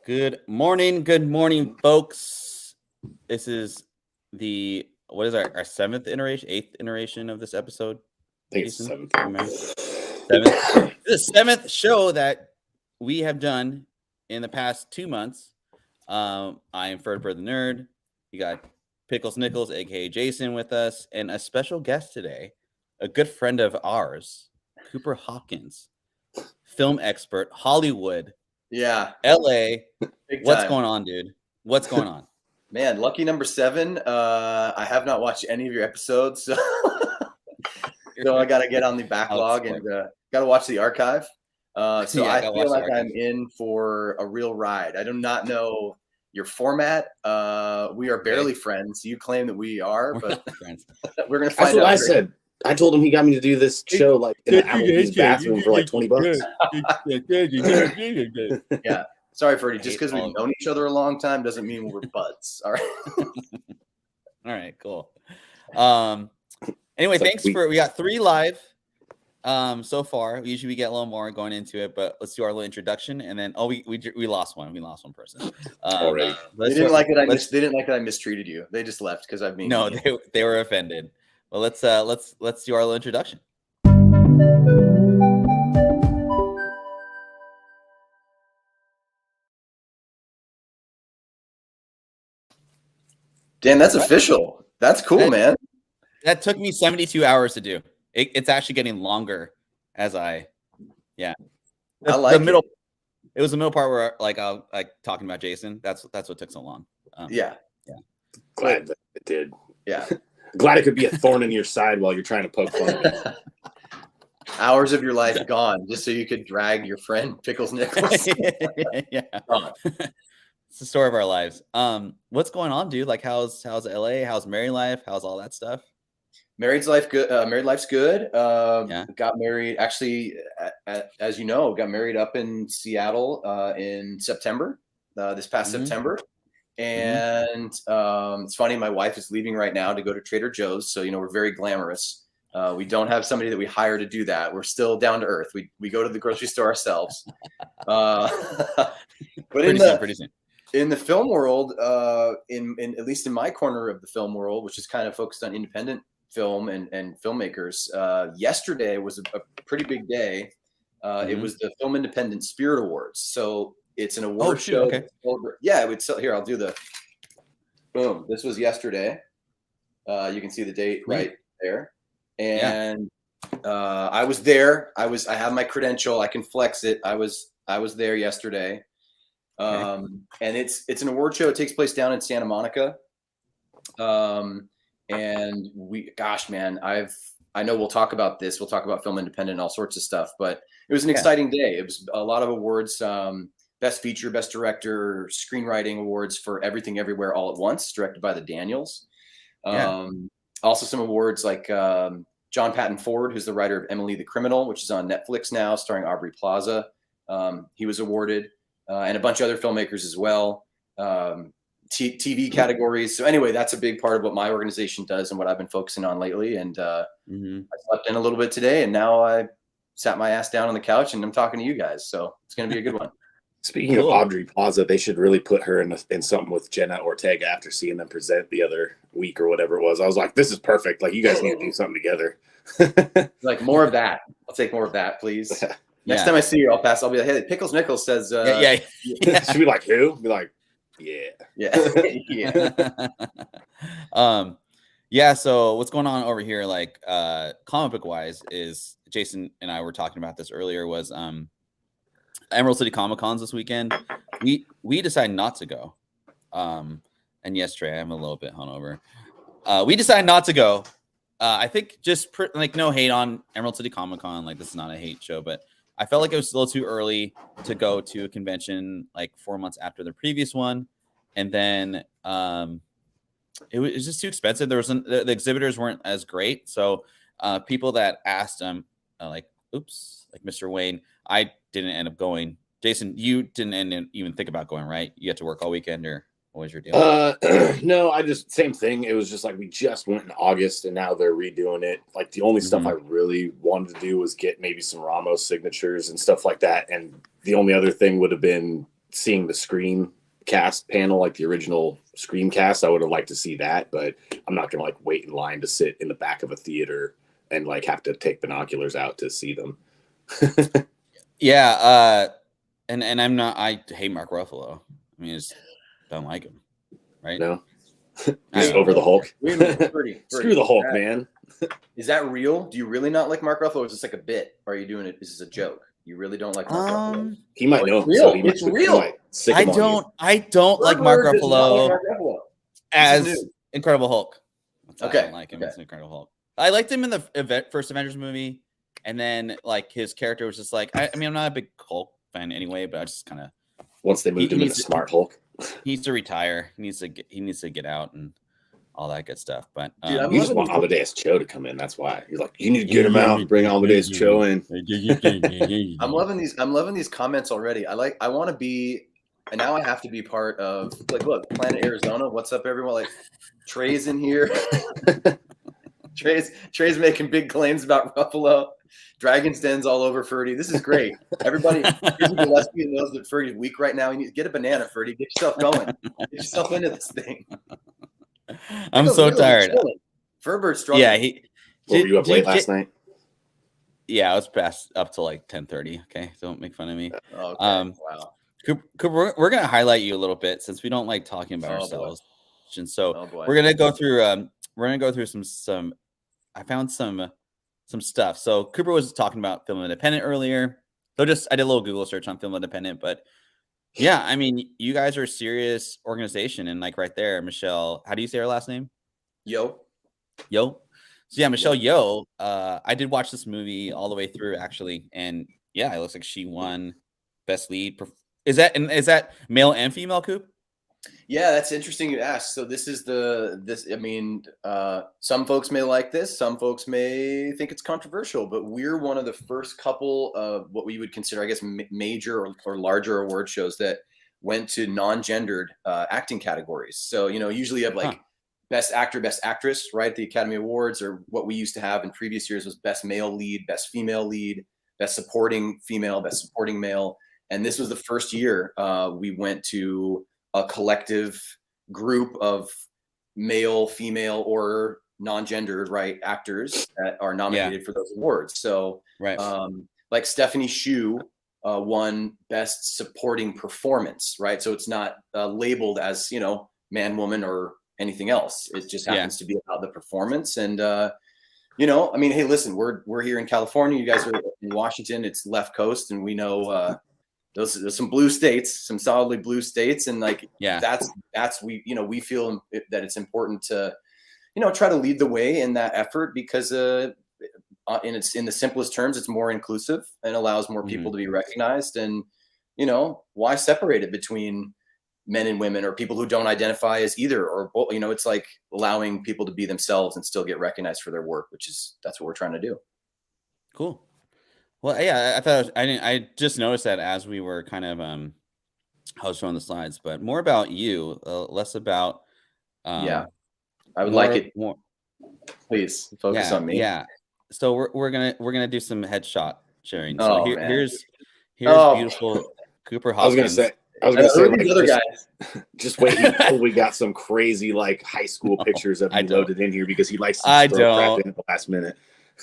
Good morning, folks. This is what is our seventh iteration, eighth iteration of this episode? I think it's seventh. Seventh. The seventh show that we have done in the past 2 months. I am Ferd the Nerd. You got Pickles Nichols, aka Jason, with us, and a special guest today, a good friend of ours, Cooper Hopkins, film expert, Hollywood. Yeah. LA. What's going on, dude? What's going on? Man, lucky number 7. I have not watched any of your episodes, so I got to get on the backlog and got to watch the archive. So yeah, I feel like I'm in for a real ride. I do not know your format. We are barely friends. You claim that we are, but we're going to find out. That's what I said. I told him he got me to do this show like in the Applebee's bathroom for like $20. Yeah. Sorry, Ferdy. Just because we've known each other a long time doesn't mean we're buds. All right. All right, cool. Anyway, we got 3 live so far. Usually we get a little more going into it, but let's do our little introduction and then we lost one. We lost one person. Already. They didn't like that I mistreated you. They just left because I've been. No, they were offended. Well, let's do our little introduction. Damn, that's official. That's cool, man. That took me 72 hours to do. It's actually getting longer as I like the middle. It was the middle part where I talking about Jason. That's what took so long. Yeah. Glad that it did. Yeah. Glad it could be a thorn in your side while you're trying to poke fun at me. Hours of your life gone just so you could drag your friend Pickles Nichols. Yeah. It's the story of our lives. What's going on, dude? Like, how's LA? How's married life? How's all that stuff? Married life's good. Got married actually, as you know, got married up in Seattle in September, this past September. And it's funny, my wife is leaving right now to go to Trader Joe's, so we're very glamorous. We don't have somebody that we hire to do that. We're still down to earth. We go to the grocery store ourselves. But pretty soon. In the film world, in at least in my corner of the film world, which is kind of focused on independent film and filmmakers, yesterday was a pretty big day. It was the Film Independent Spirit Awards. So it's an award show. Okay. Yeah, here, I'll do the boom. This was yesterday. You can see the date right there. And I was there. I have my credential. I can flex it. I was there yesterday. And it's an award show. It takes place down in Santa Monica. And I know we'll talk about this. We'll talk about Film Independent and all sorts of stuff, but it was an exciting day. It was a lot of awards, best feature, best director, screenwriting awards for Everything Everywhere All at Once, directed by the Daniels. Also some awards like, John Patton Ford, who's the writer of Emily the Criminal, which is on Netflix now, starring Aubrey Plaza. He was awarded. And a bunch of other filmmakers as well, TV categories. So anyway, that's a big part of what my organization does and what I've been focusing on lately. And I slept in a little bit today, and now I sat my ass down on the couch and I'm talking to you guys. So it's going to be a good one. Speaking of Aubrey Plaza, they should really put her in something with Jenna Ortega after seeing them present the other week or whatever it was. I was like, this is perfect. Like, you guys need to do something together. Like, more of that. I'll take more of that, please. Next time I see you, I'll be like, hey, Pickles Nichols says, Should be like, who? Be like, yeah. So what's going on over here, like, comic book wise, is Jason and I were talking about this earlier, was Emerald City Comic Cons this weekend. We decided not to go. And yesterday, I'm a little bit hungover. We decided not to go. I think just no hate on Emerald City Comic Con. Like, this is not a hate show, but I felt like it was a little too early to go to a convention like 4 months after the previous one. And then it was just too expensive. There was the exhibitors weren't as great. So people that asked like Mr. Wayne, I didn't end up going. Jason, you didn't even think about going, right? You had to work all weekend, or what was your deal? No, same thing. It was just like, we just went in August and now they're redoing it. Like, the only stuff I really wanted to do was get maybe some Ramos signatures and stuff like that. And the only other thing would have been seeing the Scream cast panel, like the original Scream cast. I would have liked to see that, but I'm not gonna like wait in line to sit in the back of a theater and like have to take binoculars out to see them. Yeah, and I'm not. I hate Mark Ruffalo. I mean, I just don't like him, right? No, he's over the Hulk. Wait a minute, Ferdy, Screw the Hulk, man. Is that real? Do you really not like Mark Ruffalo? Or is this like a bit? Or are you doing it? Is this a joke? You really don't like Mark Ruffalo? He might know. Real. So It's real. I don't like Mark Ruffalo as Incredible Hulk. Okay. I don't like him as Incredible Hulk. I liked him in the first Avengers movie, and then like his character was just like, I mean, I'm not a big Hulk fan anyway, but I just kind of once they moved him into Smart Hulk, he needs to retire. He needs to get out and all that good stuff. But dude, you just want Amadeus Cho to come in. That's why he's like, you need to get him out and bring Amadeus Cho in. I'm loving these comments already. I want to be, and now I have to be part of. Like, look, Planet Arizona. What's up, everyone? Like, Trey's in here. Trey's making big claims about Ruffalo. Dragon's Den's all over Ferdy. This is great. Everybody, Gillespie knows that Ferdy's weak right now. You need to get a banana, Ferdy. Get yourself going. Get yourself into this thing. I'm so tired. Ferbert's struggling. Yeah, were you up late last night? Yeah, I was past up to like 10:30. Okay, don't make fun of me. Okay. Wow. Cooper, we're gonna highlight you a little bit since we don't like talking about ourselves. Boy. And so we're gonna go through some. I found some stuff. So Cooper was talking about Film Independent earlier. So I did a little Google search on Film Independent, but yeah, I mean, you guys are a serious organization, and like right there, Michelle, how do you say her last name? Yeoh. So yeah, Michelle Yeoh. I did watch this movie all the way through actually, and yeah, it looks like she won Best Lead. Is that male and female, Coop? Yeah, that's interesting you asked. So this is I mean, some folks may like this, some folks may think it's controversial, but we're one of the first couple of what we would consider, I guess, major or larger award shows that went to non-gendered acting categories. So, usually you have like Best Actor, Best Actress, right? The Academy Awards, or what we used to have in previous years was Best Male Lead, Best Female Lead, Best Supporting Female, Best Supporting Male. And this was the first year we went to a collective group of male, female, or non-gendered, right, actors that are nominated for those awards. So, like Stephanie Hsu won Best Supporting Performance, right? So it's not labeled as, man, woman, or anything else. It just happens to be about the performance. And, I mean, hey, listen, we're here in California. You guys are in Washington. It's left coast, and we know there's some blue states, some solidly blue states, and like that's we feel that it's important to try to lead the way in that effort, because in the simplest terms, it's more inclusive and allows more people to be recognized. And why separate it between men and women, or people who don't identify as either or both? It's like allowing people to be themselves and still get recognized for their work, that's what we're trying to do. Cool. Well, yeah, I thought I just noticed that as we were kind of I was showing the slides, but more about you, less about. I would like it more. Please focus on me. Yeah. So we're gonna do some headshot sharing. So here's beautiful Cooper Hopkins. I was gonna say like, other guys. Just wait until we got some crazy like high school pictures of him loaded in here, because he likes to throw crap in at the last minute.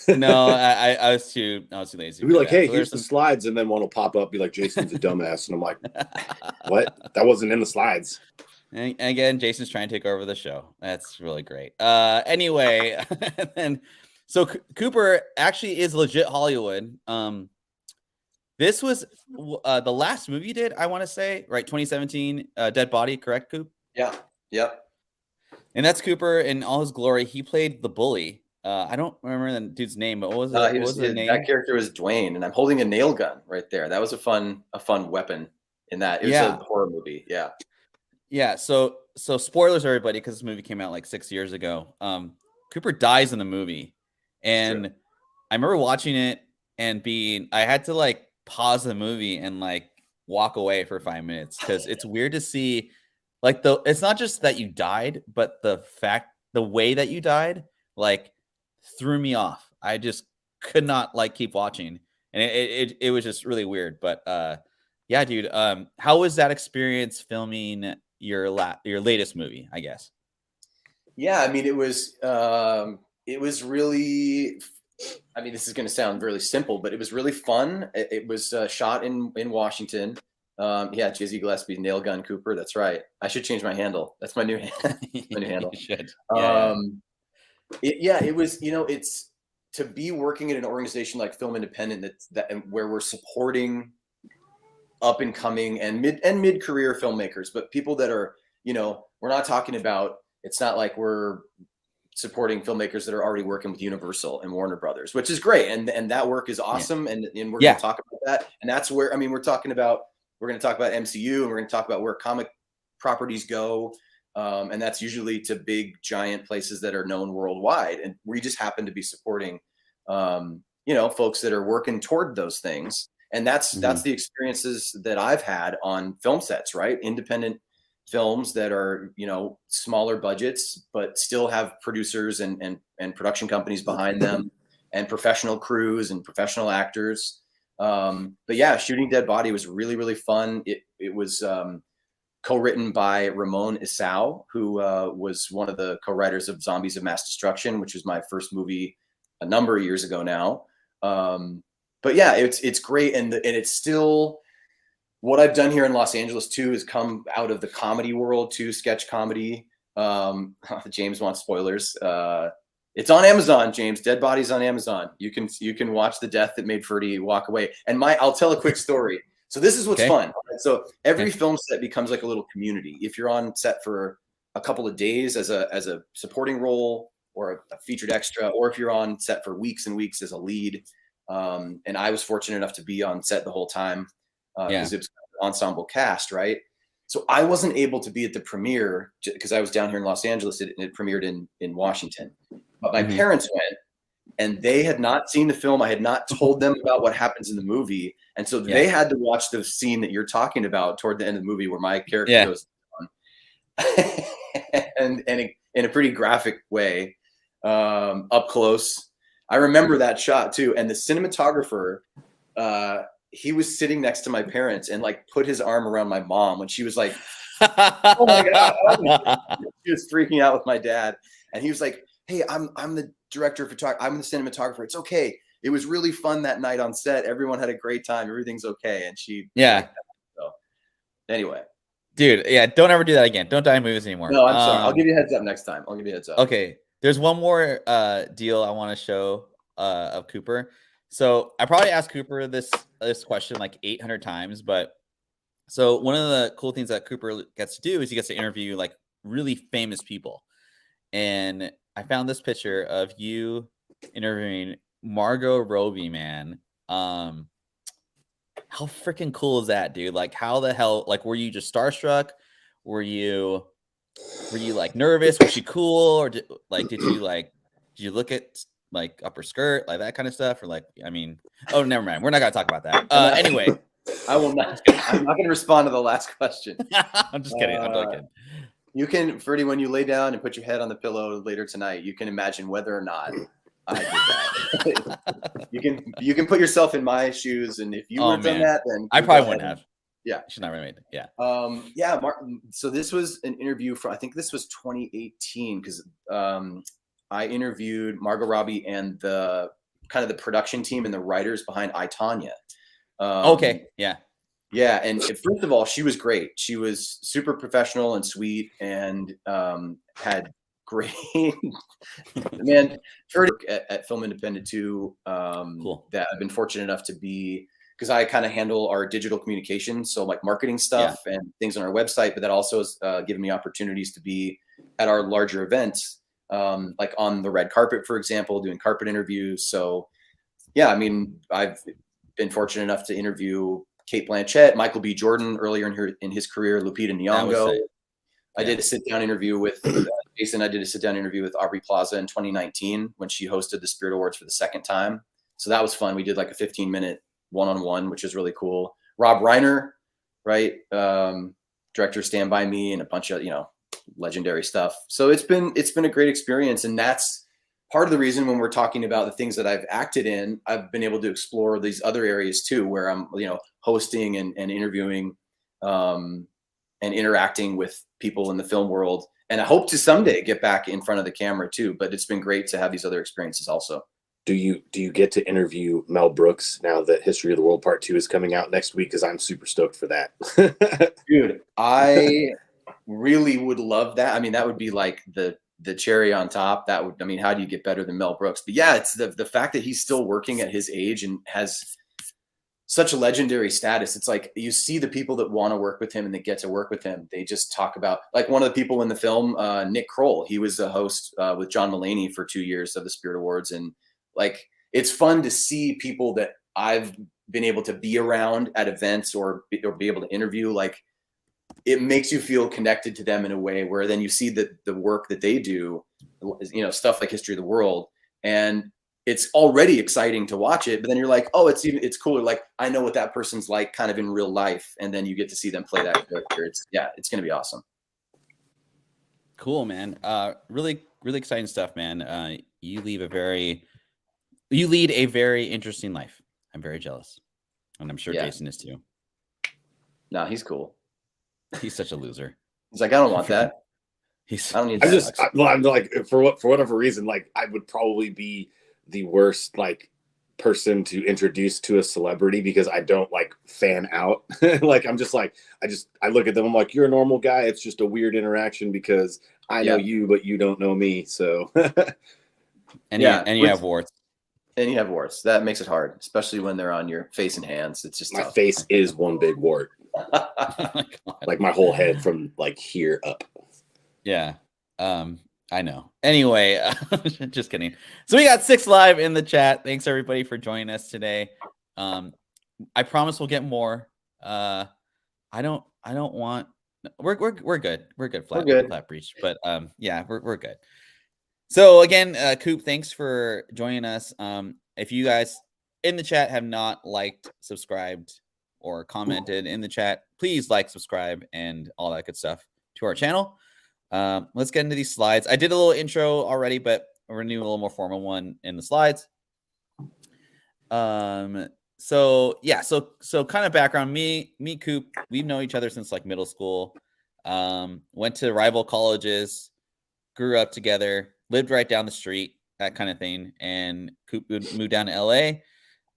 No, I was too lazy. We'd be like, hey, here's the slides, and then one will pop up, be like, Jason's a dumbass, and I'm like, what? That wasn't in the slides. And again, Jason's trying to take over the show. That's really great. Anyway, so Cooper actually is legit Hollywood. This was the last movie you did, I want to say, right? 2017, Dead Body, correct, Coop? Yeah. Yep. And that's Cooper in all his glory. He played the bully. I don't remember the dude's name, but what was the name? That character was Dwayne, and I'm holding a nail gun right there. That was a fun weapon in that. It was a horror movie. Yeah. Yeah. So spoilers, everybody, because this movie came out like 6 years ago. Cooper dies in the movie, and I remember watching it and I had to like pause the movie and like walk away for 5 minutes, because it's weird to see like it's not just that you died, but the way that you died like threw me off. I just could not like keep watching, and it was just really weird. But Yeah, dude. How was that experience filming your latest movie, I guess? Yeah, I mean, it was really, I mean, this is going to sound really simple, but it was really fun. It was shot in Washington. Yeah, Jizzy Gillespie, Nail Gun Cooper. That's right. I should change my handle. That's my new, my new handle. You should. Yeah. It was, it's to be working at an organization like Film Independent where we're supporting up and coming and mid career filmmakers, but people that are, we're not talking about. It's not like we're supporting filmmakers that are already working with Universal and Warner Brothers, which is great. And that work is awesome. And we're going to talk about that. And that's where, I mean, we're going to talk about MCU, and we're going to talk about where comic properties go. And that's usually to big, giant places that are known worldwide. And we just happen to be supporting, folks that are working toward those things. And that's the experiences that I've had on film sets, right? Independent films that are, smaller budgets, but still have producers and production companies behind them, and professional crews and professional actors. But yeah, shooting Dead Body was really, really fun. It was co-written by Ramon Isao, who was one of the co-writers of Zombies of Mass Destruction, which was my first movie a number of years ago now. But yeah, it's great, and it's still. What I've done here in Los Angeles too is come out of the comedy world too, sketch comedy. James wants spoilers. It's on Amazon, James. Dead Body's on Amazon. You can watch The Death That Made Ferdy Walk Away. And I'll tell a quick story. So this is what's fun. So every film set becomes like a little community. If you're on set for a couple of days as a supporting role or a featured extra, or if you're on set for weeks and weeks as a lead. And I was fortunate enough to be on set the whole time. Because it was an ensemble cast, right? So I wasn't able to be at the premiere because I was down here in Los Angeles. It premiered in Washington, but my parents went, and they had not seen the film. I had not told them about what happens in the movie, and so they had to watch the scene that you're talking about toward the end of the movie, where my character goes down, and in a pretty graphic way, up close. I remember that shot too, and the cinematographer. He was sitting next to my parents and like put his arm around my mom when she was like, "Oh my god!" She was freaking out with my dad, and he was like, "Hey, I'm the director of photography. I'm the cinematographer. It's okay. It was really fun that night on set. Everyone had a great time. Everything's okay." And she, so anyway, dude, don't ever do that again. Don't die in movies anymore. No, I'm sorry. I'll give you a heads up next time. Okay, there's one more deal I want to show of Cooper. So I probably asked Cooper this question like 800 times, but so one of the cool things that Cooper gets to do is he gets to interview like really famous people. And I found this picture of you interviewing Margot Robbie, man. How freaking cool is that, dude? Like, how the hell, like, were you just starstruck? Were you like nervous? Was she cool? Or did you look at like upper skirt, like that kind of stuff, or like, I mean, oh, never mind. We're not gonna talk about that. Anyway, I will not. I'm not gonna respond to the last question. I'm just kidding. I'm not kidding. You can, Ferdy, when you lay down and put your head on the pillow later tonight, you can imagine whether or not I did that. you can put yourself in my shoes, and if you would have done that, then I probably wouldn't have. Yeah, she's not made it. Yeah. Martin. So this was an interview from, I think this was 2018, because I interviewed Margot Robbie and the kind of the production team and the writers behind I, Tonya. Okay. Yeah. Yeah. And first of all, she was great. She was super professional and sweet, and had great, man, at Film Independent too. Cool. That I've been fortunate enough to be, because I kind of handle our digital communications. So like marketing stuff and things on our website, but that also has given me opportunities to be at our larger events. Like on the red carpet, for example, doing carpet interviews. So yeah, I mean, I've been fortunate enough to interview Cate Blanchett, Michael B. Jordan earlier in his career, Lupita Nyong'o. I did a sit-down interview with Jason. I did a sit-down interview with Aubrey Plaza in 2019 when she hosted the Spirit Awards for the second time. So that was fun. We did like a 15-minute one-on-one, which is really cool. Rob Reiner, right? Director Stand By Me and a bunch of, legendary stuff. So it's been a great experience. And that's part of the reason when we're talking about the things that I've acted in, I've been able to explore these other areas too, where I'm, hosting and interviewing and interacting with people in the film world. And I hope to someday get back in front of the camera too, but it's been great to have these other experiences also. Do you get to interview Mel Brooks now that History of the World Part 2 is coming out next week? Because I'm super stoked for that. Dude, I really would love that. I mean, that would be like the cherry on top. That would, I mean, how do you get better than Mel Brooks? But yeah, it's the fact that he's still working at his age and has such a legendary status. It's like you see the people that want to work with him and that get to work with him. They just talk about, like, one of the people in the film, Nick Kroll. He was a host with John Mulaney for 2 years of the Spirit Awards. And like, it's fun to see people that I've been able to be around at events or be able to interview. Like, it makes you feel connected to them in a way where then you see the work that they do, stuff like History of the World, and it's already exciting to watch it. But then you're like, oh, it's cooler. Like, I know what that person's like kind of in real life. And then you get to see them play that character. It's going to be awesome. Cool, man. Really, really exciting stuff, man. You lead a very interesting life. I'm very jealous. And I'm sure Jason is too. No, he's cool. He's such a loser. He's like, I don't want that. I don't need that. I'm like, for whatever reason, like, I would probably be the worst, like, person to introduce to a celebrity because I don't, like, fan out. Like, I'm just like, I look at them, I'm like, you're a normal guy. It's just a weird interaction because I know you, but you don't know me. So, you have warts. And you have warts. That makes it hard, especially when they're on your face and hands. It's just my tough. face is one big wart. Oh, like my whole head from like here up. Yeah. I know. Anyway, just kidding. So we got 6 live in the chat. Thanks everybody for joining us today. I promise we'll get more. I don't want. We're good. We're good. Flat breach. But yeah, we're good. So again, Coop, thanks for joining us. If you guys in the chat have not liked, subscribed, or commented in the chat, please like, subscribe, and all that good stuff to our channel. Let's get into these slides. I did a little intro already, but we're gonna do a little more formal one in the slides. So yeah, so kind of background. Me, Coop, we've known each other since like middle school. Went to rival colleges, grew up together, lived right down the street, that kind of thing. And Coop moved down to LA,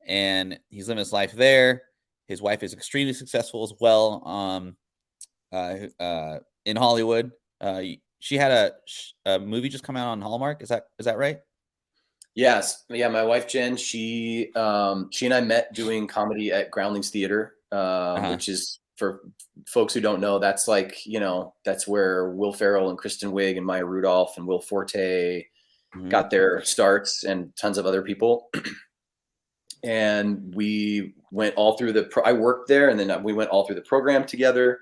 and he's living his life there. His wife is extremely successful as well. In Hollywood. She had a movie just come out on Hallmark. Is that right? Yes. Yeah. My wife, Jen, she and I met doing comedy at Groundlings Theater, which is, for folks who don't know, that's like, that's where Will Ferrell and Kristen Wiig and Maya Rudolph and Will Forte got their starts, and tons of other people. And we went all through I worked there, and then we went all through the program together,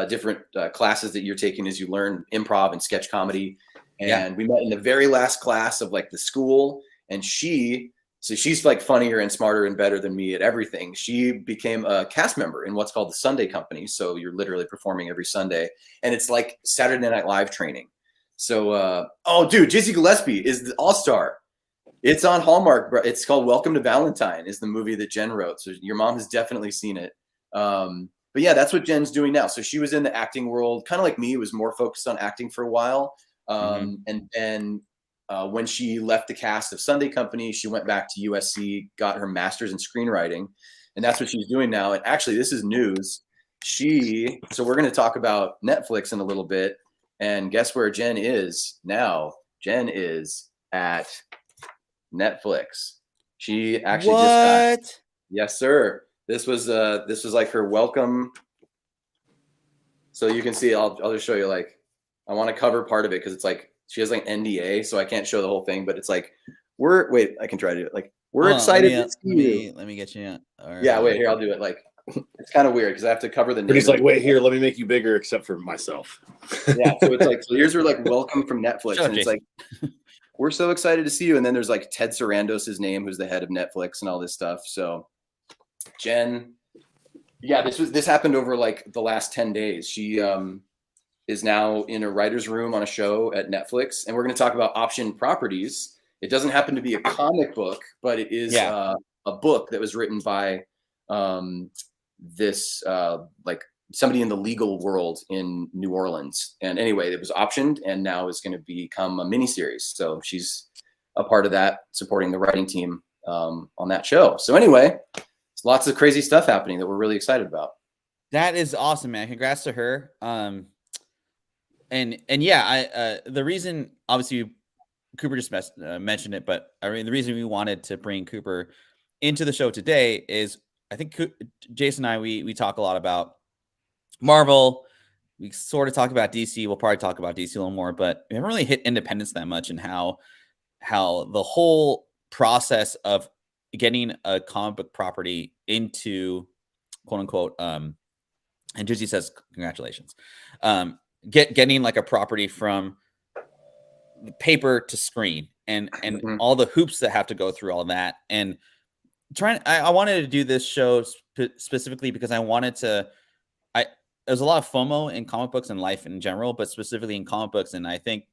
different classes that you're taking as you learn improv and sketch comedy. And we met in the very last class of like the school. And she's like funnier and smarter and better than me at everything. She became a cast member in what's called the Sunday Company. So you're literally performing every Sunday, and it's like Saturday Night Live training. So, dude, Jesse Gillespie is the all-star. It's on Hallmark, bro. It's called Welcome to Valentine, is the movie that Jen wrote. So your mom has definitely seen it. But yeah, that's what Jen's doing now. So she was in the acting world, kind of like me, was more focused on acting for a while. And then when she left the cast of Sunday Company, she went back to USC, got her master's in screenwriting, and that's what she's doing now. And actually, this is news. So we're going to talk about Netflix in a little bit. And guess where Jen is now? Jen is at Netflix. She actually just got, yes, sir. This was like her welcome. So you can see, I'll just show you, like, I want to cover part of it because it's like she has like NDA, so I can't show the whole thing, but it's like I can try to do it. Like, we're excited to see you. Let me get you in. Yeah, wait, here, I'll do it. Like, it's kind of weird because I have to cover the name. But he's like, wait, here, let me make you bigger, except for myself. Yeah, so it's like, so here's her like welcome from Netflix, and it's like, we're so excited to see you. And then there's like Ted Sarandos' name, who's the head of Netflix and all this stuff. So Jen, yeah, this happened over like the last 10 days. She is now in a writer's room on a show at Netflix, and we're going to talk about option properties It doesn't happen to be a comic book, but it is a book that was written by this like somebody in the legal world in New Orleans. And anyway, it was optioned and now is going to become a miniseries. So she's a part of that, supporting the writing team on that show. So anyway, it's lots of crazy stuff happening that we're really excited about. That is awesome, man. Congrats to her. And yeah, the reason, obviously Cooper just mentioned it, but I mean, the reason we wanted to bring Cooper into the show today is I think Jason and I, we talk a lot about Marvel. We sort of talk about DC. We'll probably talk about DC a little more, but we haven't really hit independence that much, and how the whole process of getting a comic book property into quote unquote, and Juicy says, congratulations. Getting like a property from paper to screen and all the hoops that have to go through all that. And I wanted to do this show specifically because I wanted to, there's a lot of FOMO in comic books and life in general, but specifically in comic books. And I think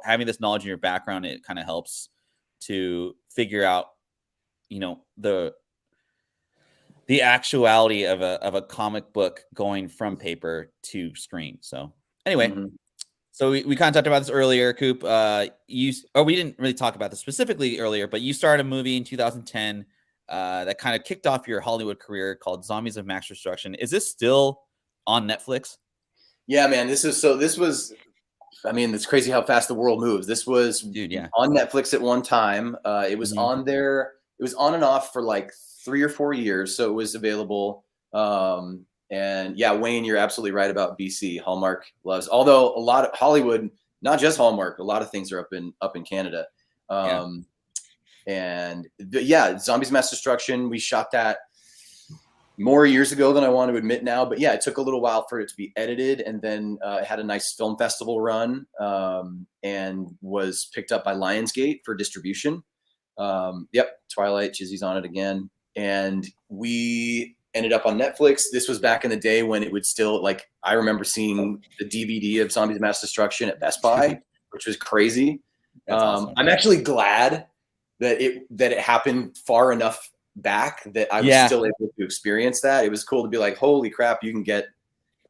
having this knowledge in your background, it kind of helps to figure out, the actuality of a comic book going from paper to screen. So anyway, so we kind of talked about this earlier, Coop. We didn't really talk about this specifically earlier, but you started a movie in 2010 that kind of kicked off your Hollywood career called Zombies of Mass Destruction. Is this still on Netflix? Yeah, man. This was, I mean, it's crazy how fast the world moves. This was on Netflix at one time. It was on there. It was on and off for like 3 or 4 years. So it was available. And yeah, Wayne, you're absolutely right about BC. Hallmark loves, although a lot of Hollywood, not just Hallmark, a lot of things are up in Canada. And Zombies Mass Destruction, we shot that more years ago than I want to admit now, but yeah, it took a little while for it to be edited, and then it had a nice film festival run, and was picked up by Lionsgate for distribution. Twilight, Chizzy's on it again, and we ended up on Netflix. This was back in the day when it would still, like, I remember seeing the DVD of Zombies Mass Destruction at Best Buy, which was crazy. Awesome. I'm actually glad that it happened far enough back that I was still able to experience that. It was cool to be like, holy crap, you can get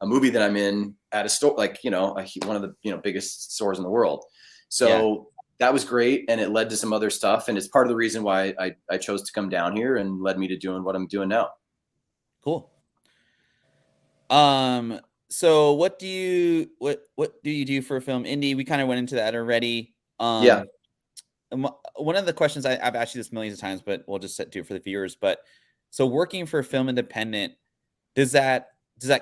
a movie that I'm in at a store, like, one of the biggest stores in the world. So that was great, and it led to some other stuff, and it's part of the reason why I chose to come down here and led me to doing what I'm doing now. Cool. So what do you do for a film, Indy? We kind of went into that already. One of the questions I've asked you this millions of times, but we'll just do it for the viewers. But so working for Film Independent, does that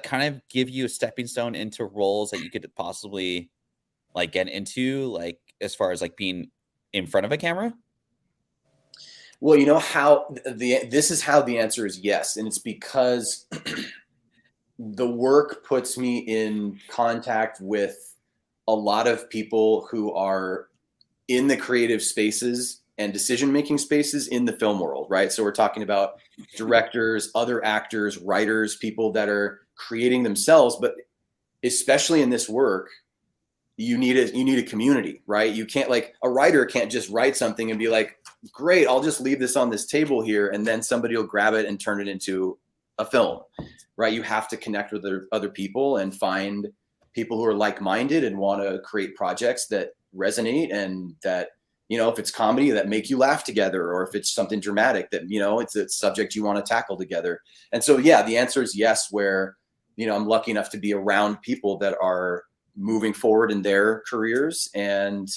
kind of give you a stepping stone into roles that you could possibly like get into, like as far as like being in front of a camera? Well, this is how the answer is yes. And it's because the work puts me in contact with a lot of people who are in the creative spaces and decision-making spaces in the film world, right? So we're talking about directors, other actors, writers, people that are creating themselves, but especially in this work, you need a community, right? You can't, like, a writer can't just write something and be like, great, I'll just leave this on this table here, and then somebody will grab it and turn it into a film, right? You have to connect with other people and find people who are like-minded and want to create projects that resonate, and that, if it's comedy, that make you laugh together, or if it's something dramatic that, it's a subject you want to tackle together. And so, yeah, the answer is yes, where, I'm lucky enough to be around people that are moving forward in their careers. And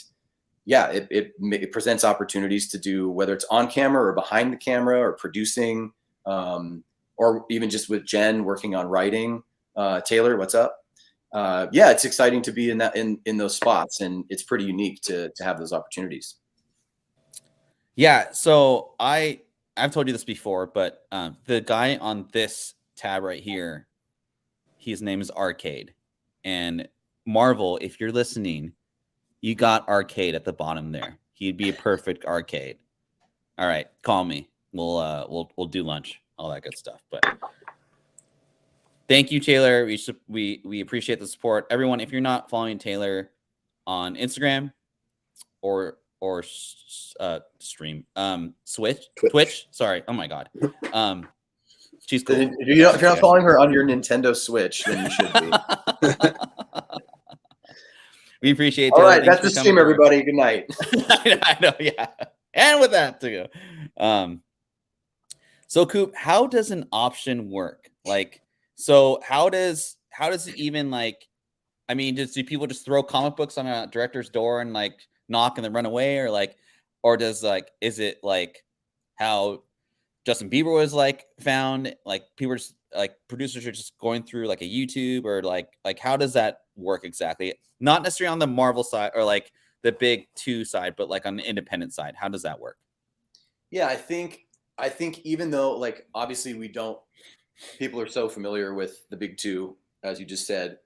yeah, it presents opportunities to do, whether it's on camera or behind the camera or producing, or even just with Jen working on writing. Taylor, what's up? It's exciting to be in those spots, and it's pretty unique to have those opportunities. Yeah. So I've told you this before, but the guy on this tab right here, his name is Arcade, and Marvel, if you're listening, you got Arcade at the bottom there. He'd be a perfect Arcade. All right, call me. We'll do lunch, all that good stuff. But thank you, Taylor. We appreciate the support. Everyone, if you're not following Taylor on Instagram or stream Twitch. Sorry. Oh my god. She's cool. If you're not following her on your Nintendo Switch, then you should be. We appreciate. All right, that's the stream, everybody. Good night. I know, yeah. And with that to go. So Coop, how does an option work? Like, so how does it even like? I mean, do people just throw comic books on a director's door and like knock and then run away, or does like, is it like how Justin Bieber was like found? Like people are just like producers are just going through like a YouTube, or like how does that work exactly? Not necessarily on the Marvel side or like the big two side, but like on the independent side, how does that work? Yeah, I think even though like obviously people are so familiar with the big two, as you just said,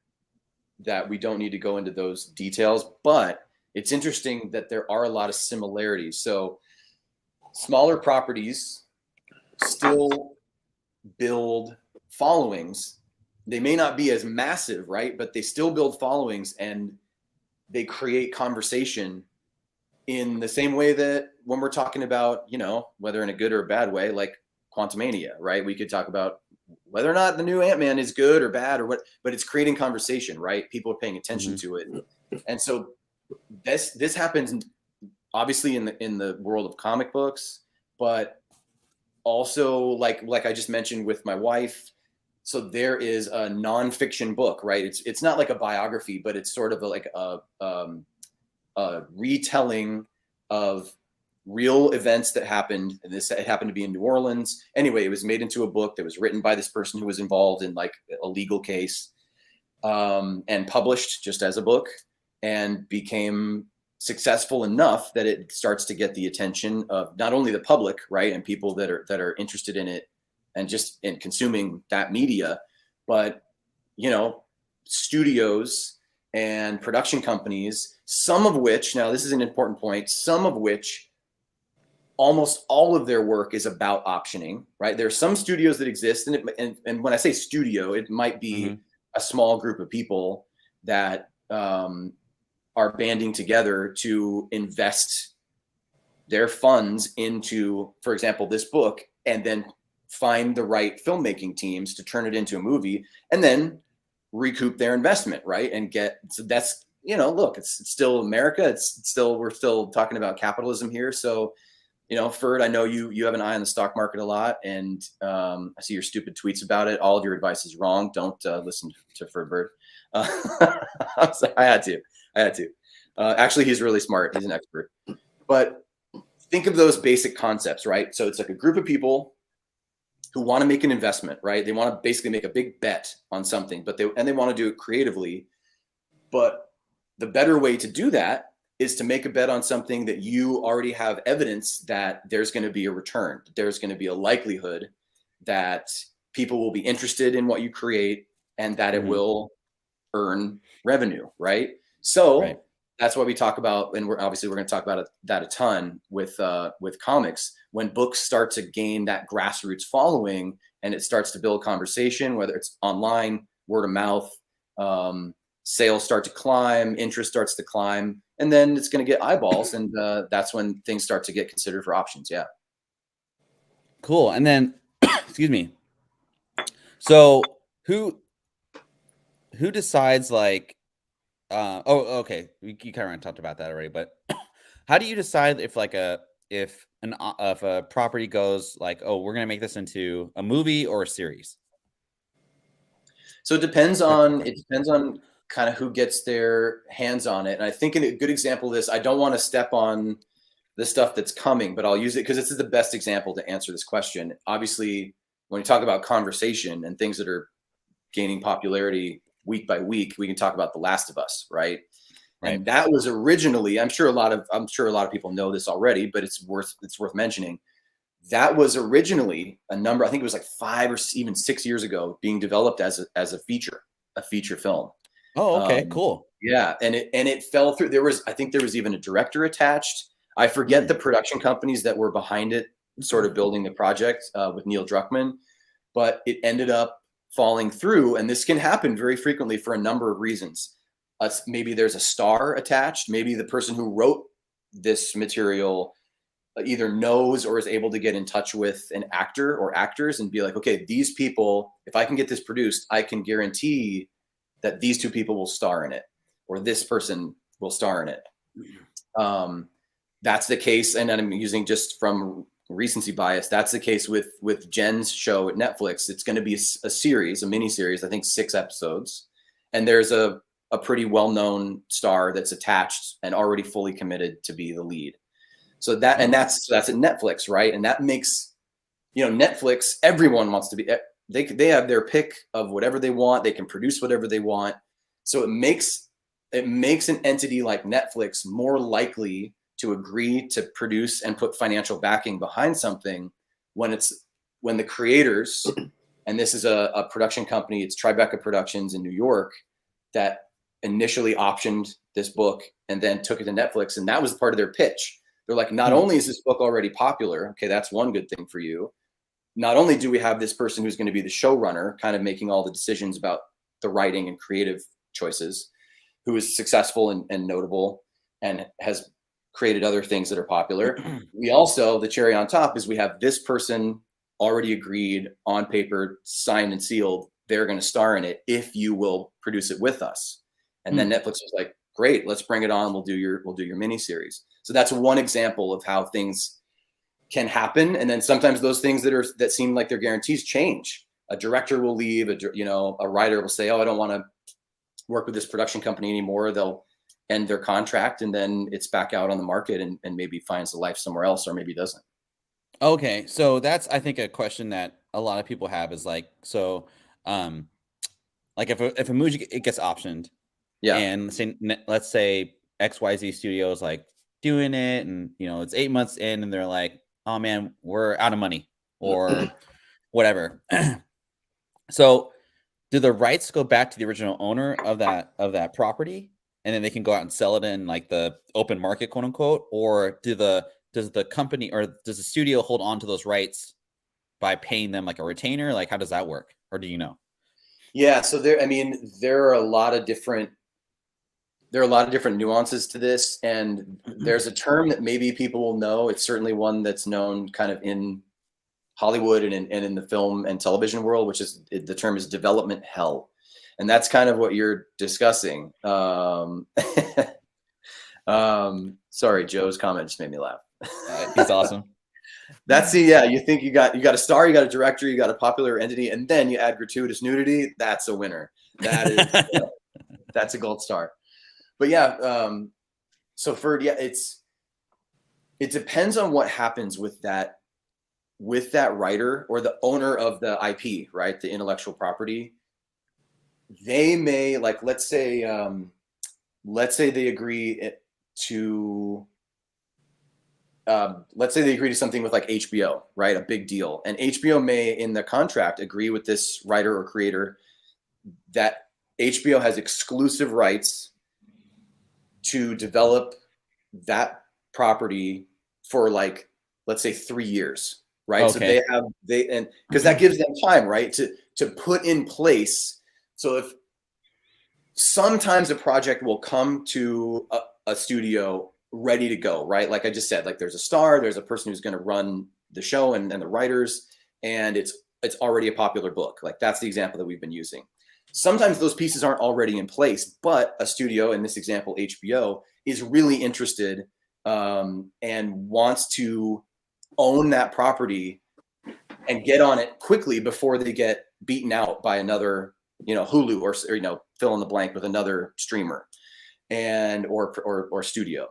that we don't need to go into those details, but it's interesting that there are a lot of similarities. So smaller properties still build followings. They may not be as massive, right? But they still build followings and they create conversation in the same way that when we're talking about, whether in a good or a bad way, like Quantumania, right? We could talk about whether or not the new Ant-Man is good or bad or what, but it's creating conversation, right? People are paying attention to it. And so this happens obviously in the world of comic books, but also like I just mentioned with my wife. So there is a nonfiction book, right? It's not like a biography, but it's sort of like a retelling of real events that happened. And it happened to be in New Orleans. Anyway, it was made into a book that was written by this person who was involved in like a legal case, and published just as a book, and became successful enough that it starts to get the attention of not only the public, right, and people that are interested in it and just in consuming that media, but studios and production companies, some of which, now this is an important point, some of which almost all of their work is about optioning, right? There are some studios that exist, and when I say studio, it might be a small group of people that are banding together to invest their funds into, for example, this book, and then find the right filmmaking teams to turn it into a movie and then recoup their investment, right? And so that's, look, it's still America. We're still talking about capitalism here. So, Ferd, I know you have an eye on the stock market a lot, and I see your stupid tweets about it. All of your advice is wrong. Don't listen to Ferd Bird. I'm sorry, I had to. Actually, he's really smart. He's an expert. But think of those basic concepts, right? So it's like a group of people who want to make an investment, right? They want to basically make a big bet on something, but they want to do it creatively. But the better way to do that is to make a bet on something that you already have evidence that there's going to be a return. There's going to be a likelihood that people will be interested in what you create and that it will earn revenue, right? So that's what we talk about, and we're going to talk about that a ton with comics. When books start to gain that grassroots following and it starts to build conversation, whether it's online, word of mouth, sales start to climb, interest starts to climb, and then it's going to get eyeballs, and that's when things start to get considered for options. Yeah. Cool. And then, excuse me. So who decides like? Okay. You kind of talked about that already, but how do you decide if a property goes like, oh, we're gonna make this into a movie or a series? So it depends on kind of who gets their hands on it. And I think a good example of this, I don't want to step on the stuff that's coming, but I'll use it because this is the best example to answer this question. Obviously, when we talk about conversation and things that are gaining popularity week by week, we can talk about The Last of Us, right? And that was originally, I'm sure a lot of people know this already, but it's worth mentioning. That was originally I think it was like 5 or even 6 years ago, being developed as a feature film. Oh, okay, cool. Yeah, and it fell through. I think there was even a director attached. I forget the production companies that were behind it, sort of building the project with Neil Druckmann, but it ended up falling through. And this can happen very frequently for a number of reasons. Maybe there's a star attached. Maybe the person who wrote this material either knows or is able to get in touch with an actor or actors and be like, okay, these people, if I can get this produced, I can guarantee that these two people will star in it, or this person will star in it. That's the case, and I'm using just from recency bias. That's the case with Jen's show at Netflix. It's going to be a series, a mini series, I think 6 episodes, and there's a pretty well-known star that's attached and already fully committed to be the lead. So that's at Netflix, right? And that makes, Netflix, everyone wants to be, they have their pick of whatever they want. They can produce whatever they want. So it makes an entity like Netflix more likely to agree to produce and put financial backing behind something when the creators, and this is a production company, it's Tribeca Productions in New York, that initially optioned this book and then took it to Netflix. And that was part of their pitch. They're like, not only is this book already popular, okay, that's one good thing for you. Not only do we have this person who's going to be the showrunner, kind of making all the decisions about the writing and creative choices, who is successful and notable and has created other things that are popular. We also, the cherry on top is we have this person already agreed on paper, signed and sealed. They're going to star in it if you will produce it with us. And then Netflix was like, great, let's bring it on. We'll do your mini series. So that's one example of how things can happen. And then sometimes those things that seem like they're guarantees change. A director will leave, a writer will say, oh, I don't want to work with this production company anymore. They'll end their contract, and then it's back out on the market and maybe finds a life somewhere else, or maybe doesn't. Okay. So that's, I think, a question that a lot of people have is like, so like if a movie, it gets optioned, and let's say XYZ Studios like doing it, and it's 8 months in, and they're like, oh man, we're out of money or whatever. So do the rights go back to the original owner of that property, and then they can go out and sell it in like the open market, quote unquote, or does the company or does the studio hold on to those rights by paying them like a retainer? Like, how does that work? Or do you know? Yeah. So there are a lot of different nuances to this, and there's a term that maybe people will know. It's certainly one that's known kind of in Hollywood and in the film and television world, which is the term is development hell. And that's kind of what you're discussing. Sorry, Joe's comment just made me laugh. He's awesome. You think you got a star, you got a director, you got a popular entity, and then you add gratuitous nudity. That's a winner. That is that's a gold star. But so Ferd, it depends on what happens with that writer or the owner of the IP, right? The intellectual property. They may, like, let's say they agree to something with like HBO, right? A big deal. And HBO may in the contract agree with this writer or creator that HBO has exclusive rights to develop that property for, like, let's say 3 years, right? Okay. So because that gives them time, right, to put in place. So if sometimes a project will come to a studio ready to go, right? Like I just said, like there's a star, there's a person who's going to run the show and the writers, and it's already a popular book. Like that's the example that we've been using. Sometimes those pieces aren't already in place, but a studio, in this example, HBO, is really interested and wants to own that property and get on it quickly before they get beaten out by another, Hulu or fill in the blank with another streamer or studio.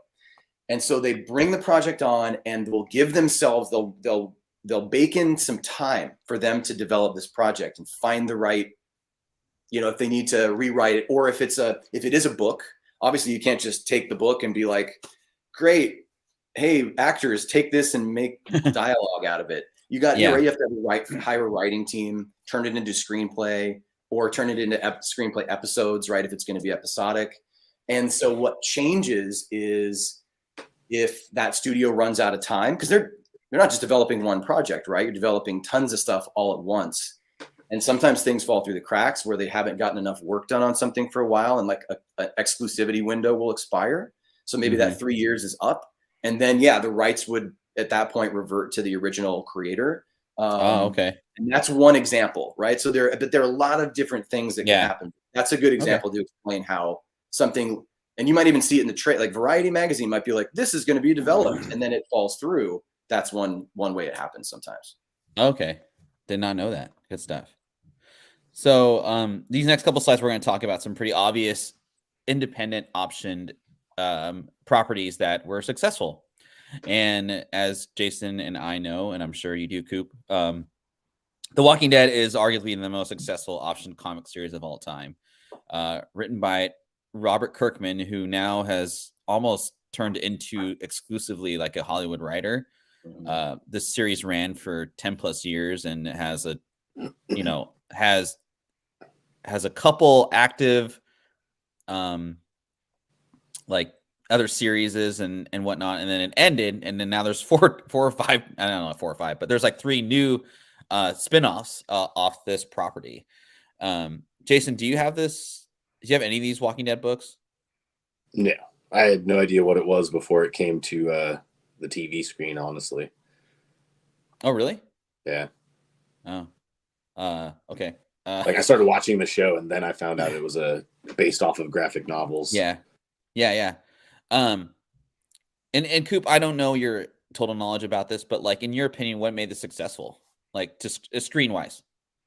And so they bring the project on and will give themselves, they'll bake in some time for them to develop this project and find the right, if they need to rewrite it, or if it is a book. Obviously you can't just take the book and be like, great, hey, actors, take this and make dialogue out of it. You have to hire a writing team, turn it into screenplay, or turn it into screenplay episodes, right? If it's going to be episodic. And so what changes is if that studio runs out of time, because they're not just developing one project, right? You're developing tons of stuff all at once. And sometimes things fall through the cracks where they haven't gotten enough work done on something for a while, and like an exclusivity window will expire. So maybe that 3 years is up, And then, yeah, the rights would at that point revert to the original creator. Okay. And that's one example, right? So there are a lot of different things that can happen. That's a good example to explain how something, and you might even see it in the trade, like Variety magazine might be like, this is going to be developed, and then it falls through. That's one way it happens sometimes. Okay. Did not know that. Good stuff. So these next couple slides, we're going to talk about some pretty obvious independent optioned properties that were successful. And as Jason and I know, and I'm sure you do, Coop, The Walking Dead is arguably the most successful optioned comic series of all time. Written by Robert Kirkman, who now has almost turned into exclusively like a Hollywood writer. This series ran for 10 plus years and has a, has a couple active, like other series and whatnot. And then it ended. And then now there's four or five, I don't know, 4 or 5, but there's like 3 new spinoffs off this property. Jason, do you have this? Do you have any of these Walking Dead books? No, I had no idea what it was before it came to the TV screen, honestly. Oh, really? Yeah. Oh, okay. Like I started watching the show and then I found out it was based off of graphic novels. Yeah. And Coop, I don't know your total knowledge about this, but like in your opinion, what made this successful? Like just screen wise?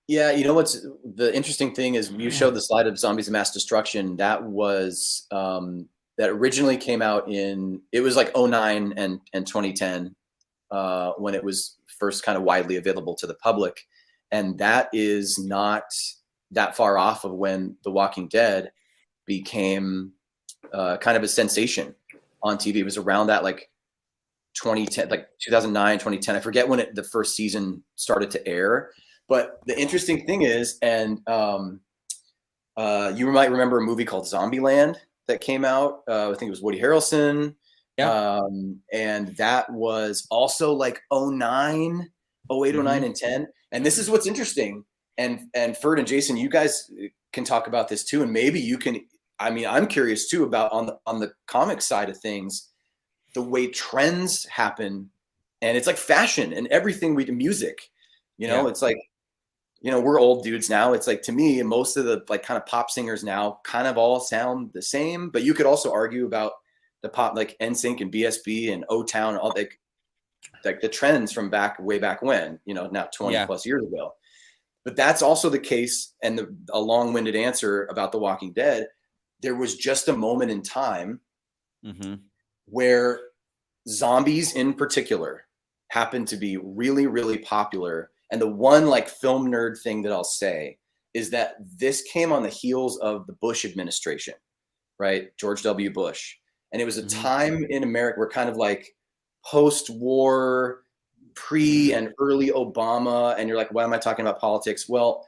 Yeah, you know what's the interesting thing is you showed the slide of Zombies of Mass Destruction. That was that originally came out it was like 2009 and 2010 when it was first kind of widely available to the public. And that is not that far off of when The Walking Dead became kind of a sensation on TV. It was around that like 2010, like 2009, 2010. I forget when the first season started to air. But the interesting thing is, and you might remember a movie called Zombieland that came out. I think it was Woody Harrelson. Yeah. And that was also like 09, 08, 09, and 10. And this is what's interesting. And Ferd and Jason, you guys can talk about this too. And maybe you can, I mean, I'm curious too about on the comic side of things, the way trends happen. And it's like fashion and everything we do, music, it's like, we're old dudes now. It's like, to me, most of the like kind of pop singers now kind of all sound the same, but you could also argue about the pop, like NSYNC and BSB and O-Town, all like the trends from way back when, now 20 plus years ago. But that's also the case. And a long-winded answer about The Walking Dead, there was just a moment in time where zombies in particular happened to be really, really popular. And the one like film nerd thing that I'll say is that this came on the heels of the Bush administration, right? George W. Bush. And it was a time in America where kind of like post-war, pre and early Obama. And you're like, why am I talking about politics? Well,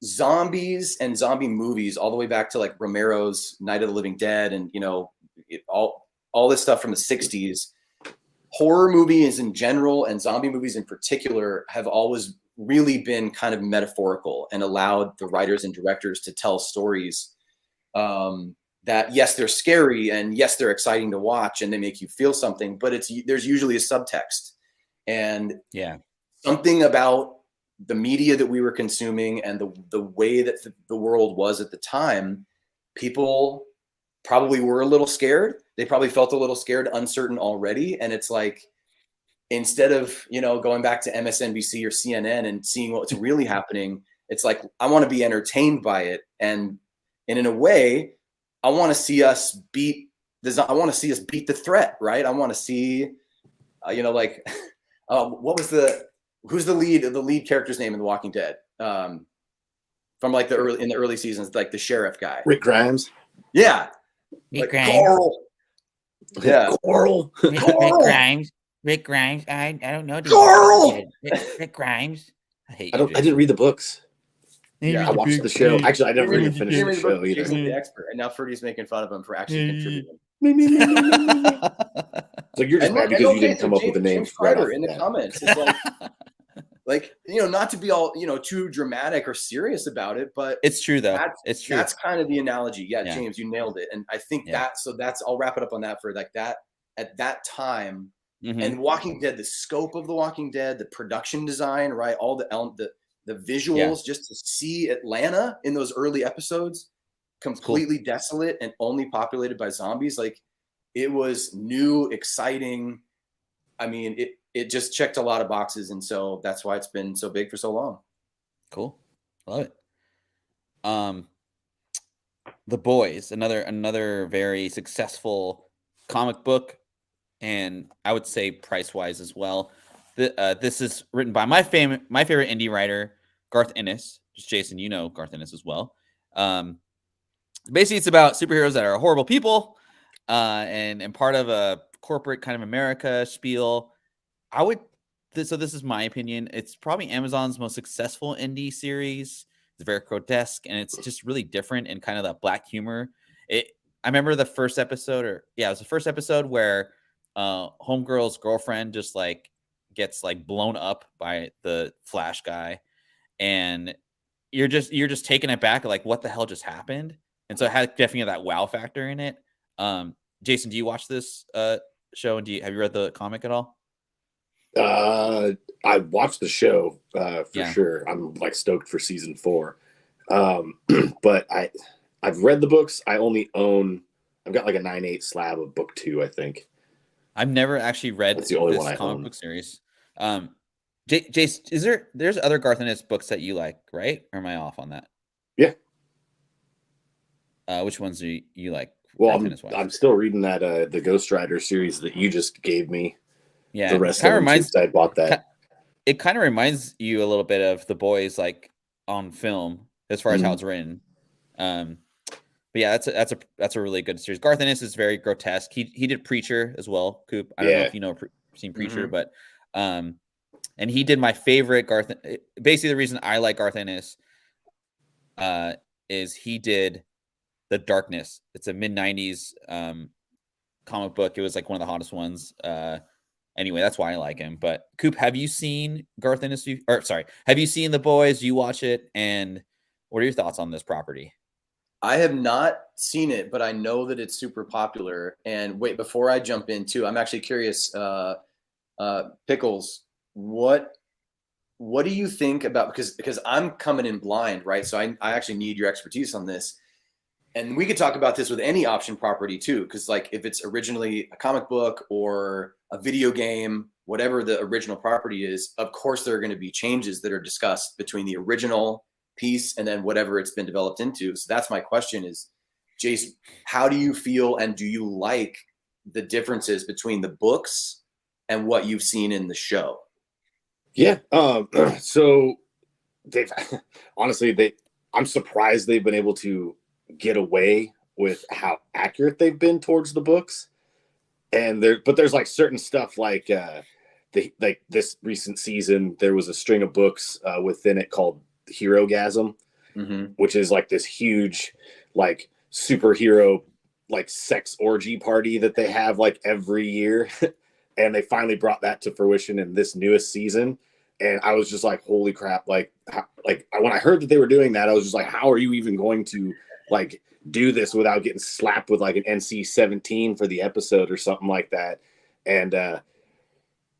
zombies and zombie movies all the way back to like Romero's Night of the Living Dead and, all this stuff from the 60s. Horror movies in general and zombie movies in particular have always really been kind of metaphorical and allowed the writers and directors to tell stories that, yes, they're scary and yes, they're exciting to watch and they make you feel something, but there's usually a subtext. And something about the media that we were consuming and the way that the world was at the time, people probably were a little scared. They probably felt a little scared, uncertain already. And it's like, instead of, going back to MSNBC or CNN and seeing what's really happening, it's like, I want to be entertained by it. And in a way, I want to see us beat the threat, right? I want to see, who's the lead character's name in The Walking Dead? From like in the early seasons, like the sheriff guy. Rick Grimes. Yeah. Rick Grimes. Coral. Yeah. Coral. Rick Grimes. I don't know. Coral. Rick Grimes. I hate I didn't read the books. Yeah, I watched the show. Actually, I never even finished the show either. Jason's the expert, and now Ferdy's making fun of him for actually contributing. So you're just mad because you didn't come up with the name right in the comments. It's like, not to be all too dramatic or serious about it, but it's true though. It's true. That's kind of the analogy. Yeah, James, you nailed it. And I think I'll wrap it up on that for like that. at that time. Mm-hmm. And Walking Dead, the scope of The Walking Dead, the production design, right? All the visuals, just to see Atlanta in those early episodes, completely desolate and only populated by zombies. Like, it was new, exciting. I mean, it just checked a lot of boxes. And so that's why it's been so big for so long. Cool. Love it. The Boys, another very successful comic book, and I would say price-wise as well. This is written by my favorite indie writer, Garth Ennis. Just Jason, you know Garth Ennis as well. Basically, it's about superheroes that are horrible people, and part of a corporate kind of America spiel. So this is my opinion. It's probably Amazon's most successful indie series. It's very grotesque, and it's just really different and kind of that black humor. I remember the first episode, it was the first episode where Homegirl's girlfriend just like gets like blown up by the Flash guy, and you're just taken aback, like what the hell just happened. And so it had definitely that wow factor in it. Jason, do you watch this show, and have you read the comic at all? I watched the show for sure. I'm like stoked for season 4. But I've read the books. I've got like a 9/8 slab of book 2, I think. I've never actually read That's the only one I comic own. book series. Jace, there's other Garth Ennis books that you like, right? Or am I off on that? Yeah. Which ones do you like? Well, I'm still reading that the Ghost Rider series that you just gave me. Yeah, the rest of them since I bought that. It kind of reminds you a little bit of The Boys, like on film, as far as how it's written. But yeah, that's a really good series. Garth Ennis is very grotesque. He did Preacher as well. Coop, I don't know if you know seen Preacher, but and he did my favorite Garth. Basically, the reason I like Garth Ennis is he did The Darkness. It's a mid-90s comic book. It was like one of the hottest ones. Anyway, that's why I like him. But Coop, have you seen Garth Ennis? Have you seen The Boys? You watch it, and what are your thoughts on this property? I have not seen it, but I know that it's super popular. And wait, before I jump in too, I'm actually curious, Pickles, what do you think about, because I'm coming in blind, right? So I actually need your expertise on this. And we could talk about this with any option property too, because like if it's originally a comic book or a video game, whatever the original property is, of course there are going to be changes that are discussed between the original piece and then whatever it's been developed into. So that's my question is, Jace, how do you feel and do you like the differences between the books and what you've seen in the show? Yeah. So they've honestly, I'm surprised they've been able to get away with how accurate they've been towards the books. And there's like certain stuff like this recent season, there was a string of books within it called Herogasm, which is like this huge like superhero like sex orgy party that they have like every year. And they finally brought that to fruition in this newest season. And I was just like, holy crap. Like when I heard that they were doing that, I was just like, how are you even going to like do this without getting slapped with like an NC-17 for the episode or something like that? And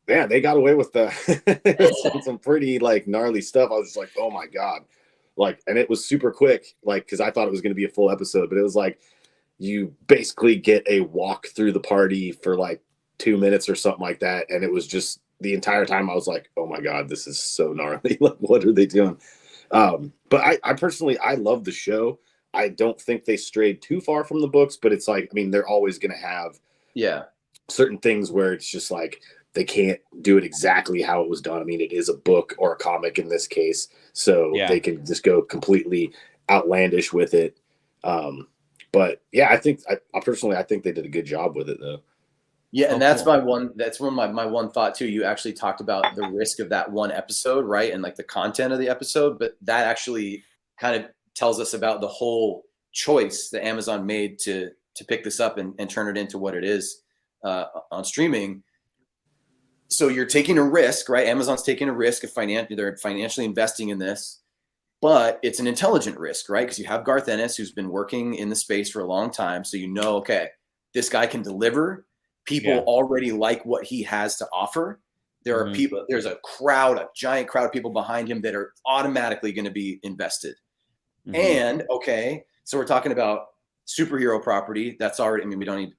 yeah, they got away with some pretty like gnarly stuff. I was just like, oh my God. Like, and it was super quick, like, cause I thought it was going to be a full episode, but it was like, you basically get a walk through the party for like 2 minutes or something like that. And it was just the entire time I was like, oh my God, this is so gnarly. Like, what are they doing? But I personally, I love the show. I don't think they strayed too far from the books, but it's like, I mean, they're always going to have certain things where it's just like, they can't do it exactly how it was done. I mean, it is a book or a comic in this case, so they can just go completely outlandish with it. But yeah, I think I personally think they did a good job with it though. Yeah, and that's my one thought too. You actually talked about the risk of that one episode, right? And like the content of the episode, but that actually kind of tells us about the whole choice that Amazon made to pick this up and turn it into what it is on streaming. So you're taking a risk, right? Amazon's taking a risk of they're financially investing in this, but it's an intelligent risk, right? Because you have Garth Ennis, who's been working in the space for a long time. So you know, okay, this guy can deliver. people already like what he has to offer. There are people, there's a giant crowd of people behind him that are automatically going to be invested. And so we're talking about superhero property. That's already, I mean, we don't need,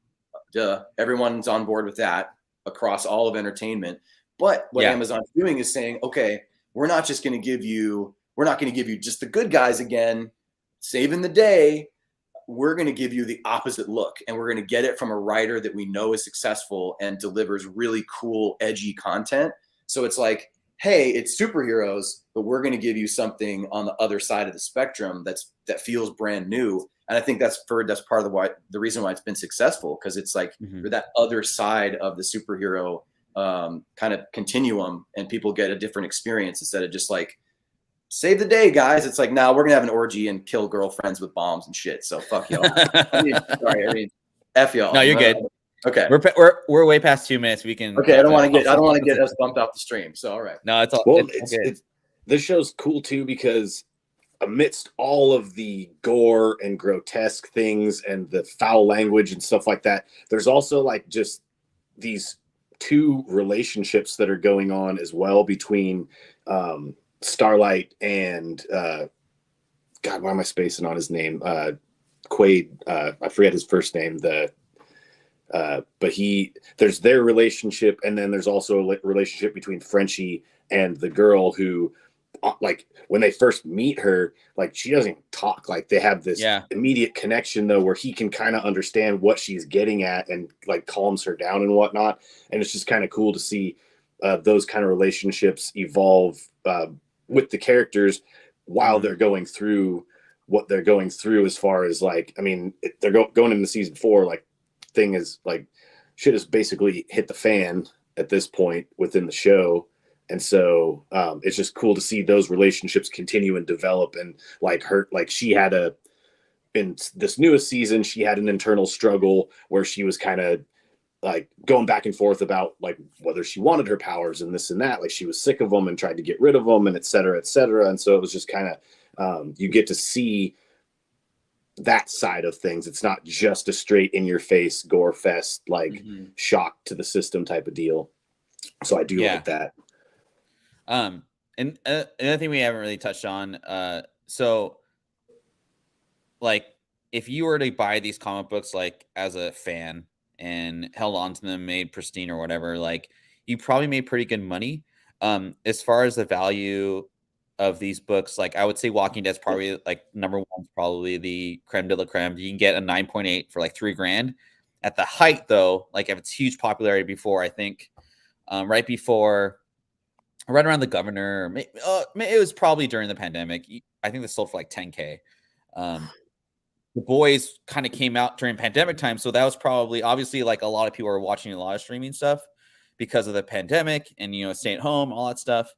everyone's on board with that across all of entertainment. But what Amazon's doing is saying, okay, we're not going to give you just the good guys again, saving the day. We're going to give you the opposite look, and we're going to get it from a writer that we know is successful and delivers really cool, edgy content. So it's like, hey, it's superheroes, but we're going to give you something on the other side of the spectrum that feels brand new. And I think that's part of the reason why it's been successful, because it's like you're that other side of the superhero kind of continuum, and people get a different experience instead of just like, save the day, guys. It's like, now we're gonna have an orgy and kill girlfriends with bombs and shit. So fuck y'all. F y'all. No, you're good. Okay, we're way past 2 minutes. We can. Okay, I don't want to get us bumped off the stream. So all right. No, it's all. Well, it's this show's cool too, because amidst all of the gore and grotesque things and the foul language and stuff like that, there's also like just these two relationships that are going on as well between Starlight and God, why am I spacing on his name? Quaid. I forget his first name. But there's their relationship, and then there's also a relationship between Frenchie and the girl who, like, when they first meet her, like, she doesn't even talk. Like, they have this immediate connection though, where he can kind of understand what she's getting at and like calms her down and whatnot. And it's just kind of cool to see those kind of relationships evolve with the characters while they're going through what they're going through, as far as like, I mean, they're going into season 4, like, thing is like, shit has basically hit the fan at this point within the show. And so it's just cool to see those relationships continue and develop. And like she had in this newest season, she had an internal struggle where she was kind of like going back and forth about like whether she wanted her powers and this and that. Like, she was sick of them and tried to get rid of them, and et cetera, et cetera. And so it was just kind of, you get to see that side of things. It's not just a straight in your face gore fest, like shock to the system type of deal. So I do like that. And another thing we haven't really touched on, so like, if you were to buy these comic books like as a fan and held on to them, made pristine or whatever, like, you probably made pretty good money. As far as the value of these books, like, I would say Walking Dead's probably like number one, probably the creme de la creme. You can get a 9.8 for like $3,000 at the height, though. Like, if it's huge popularity before, I think right around the Governor, it was probably during the pandemic. I think this sold for like $10,000. The Boys kind of came out during pandemic time, so that was probably, obviously, like, a lot of people are watching a lot of streaming stuff because of the pandemic and, you know, stay at home, all that stuff.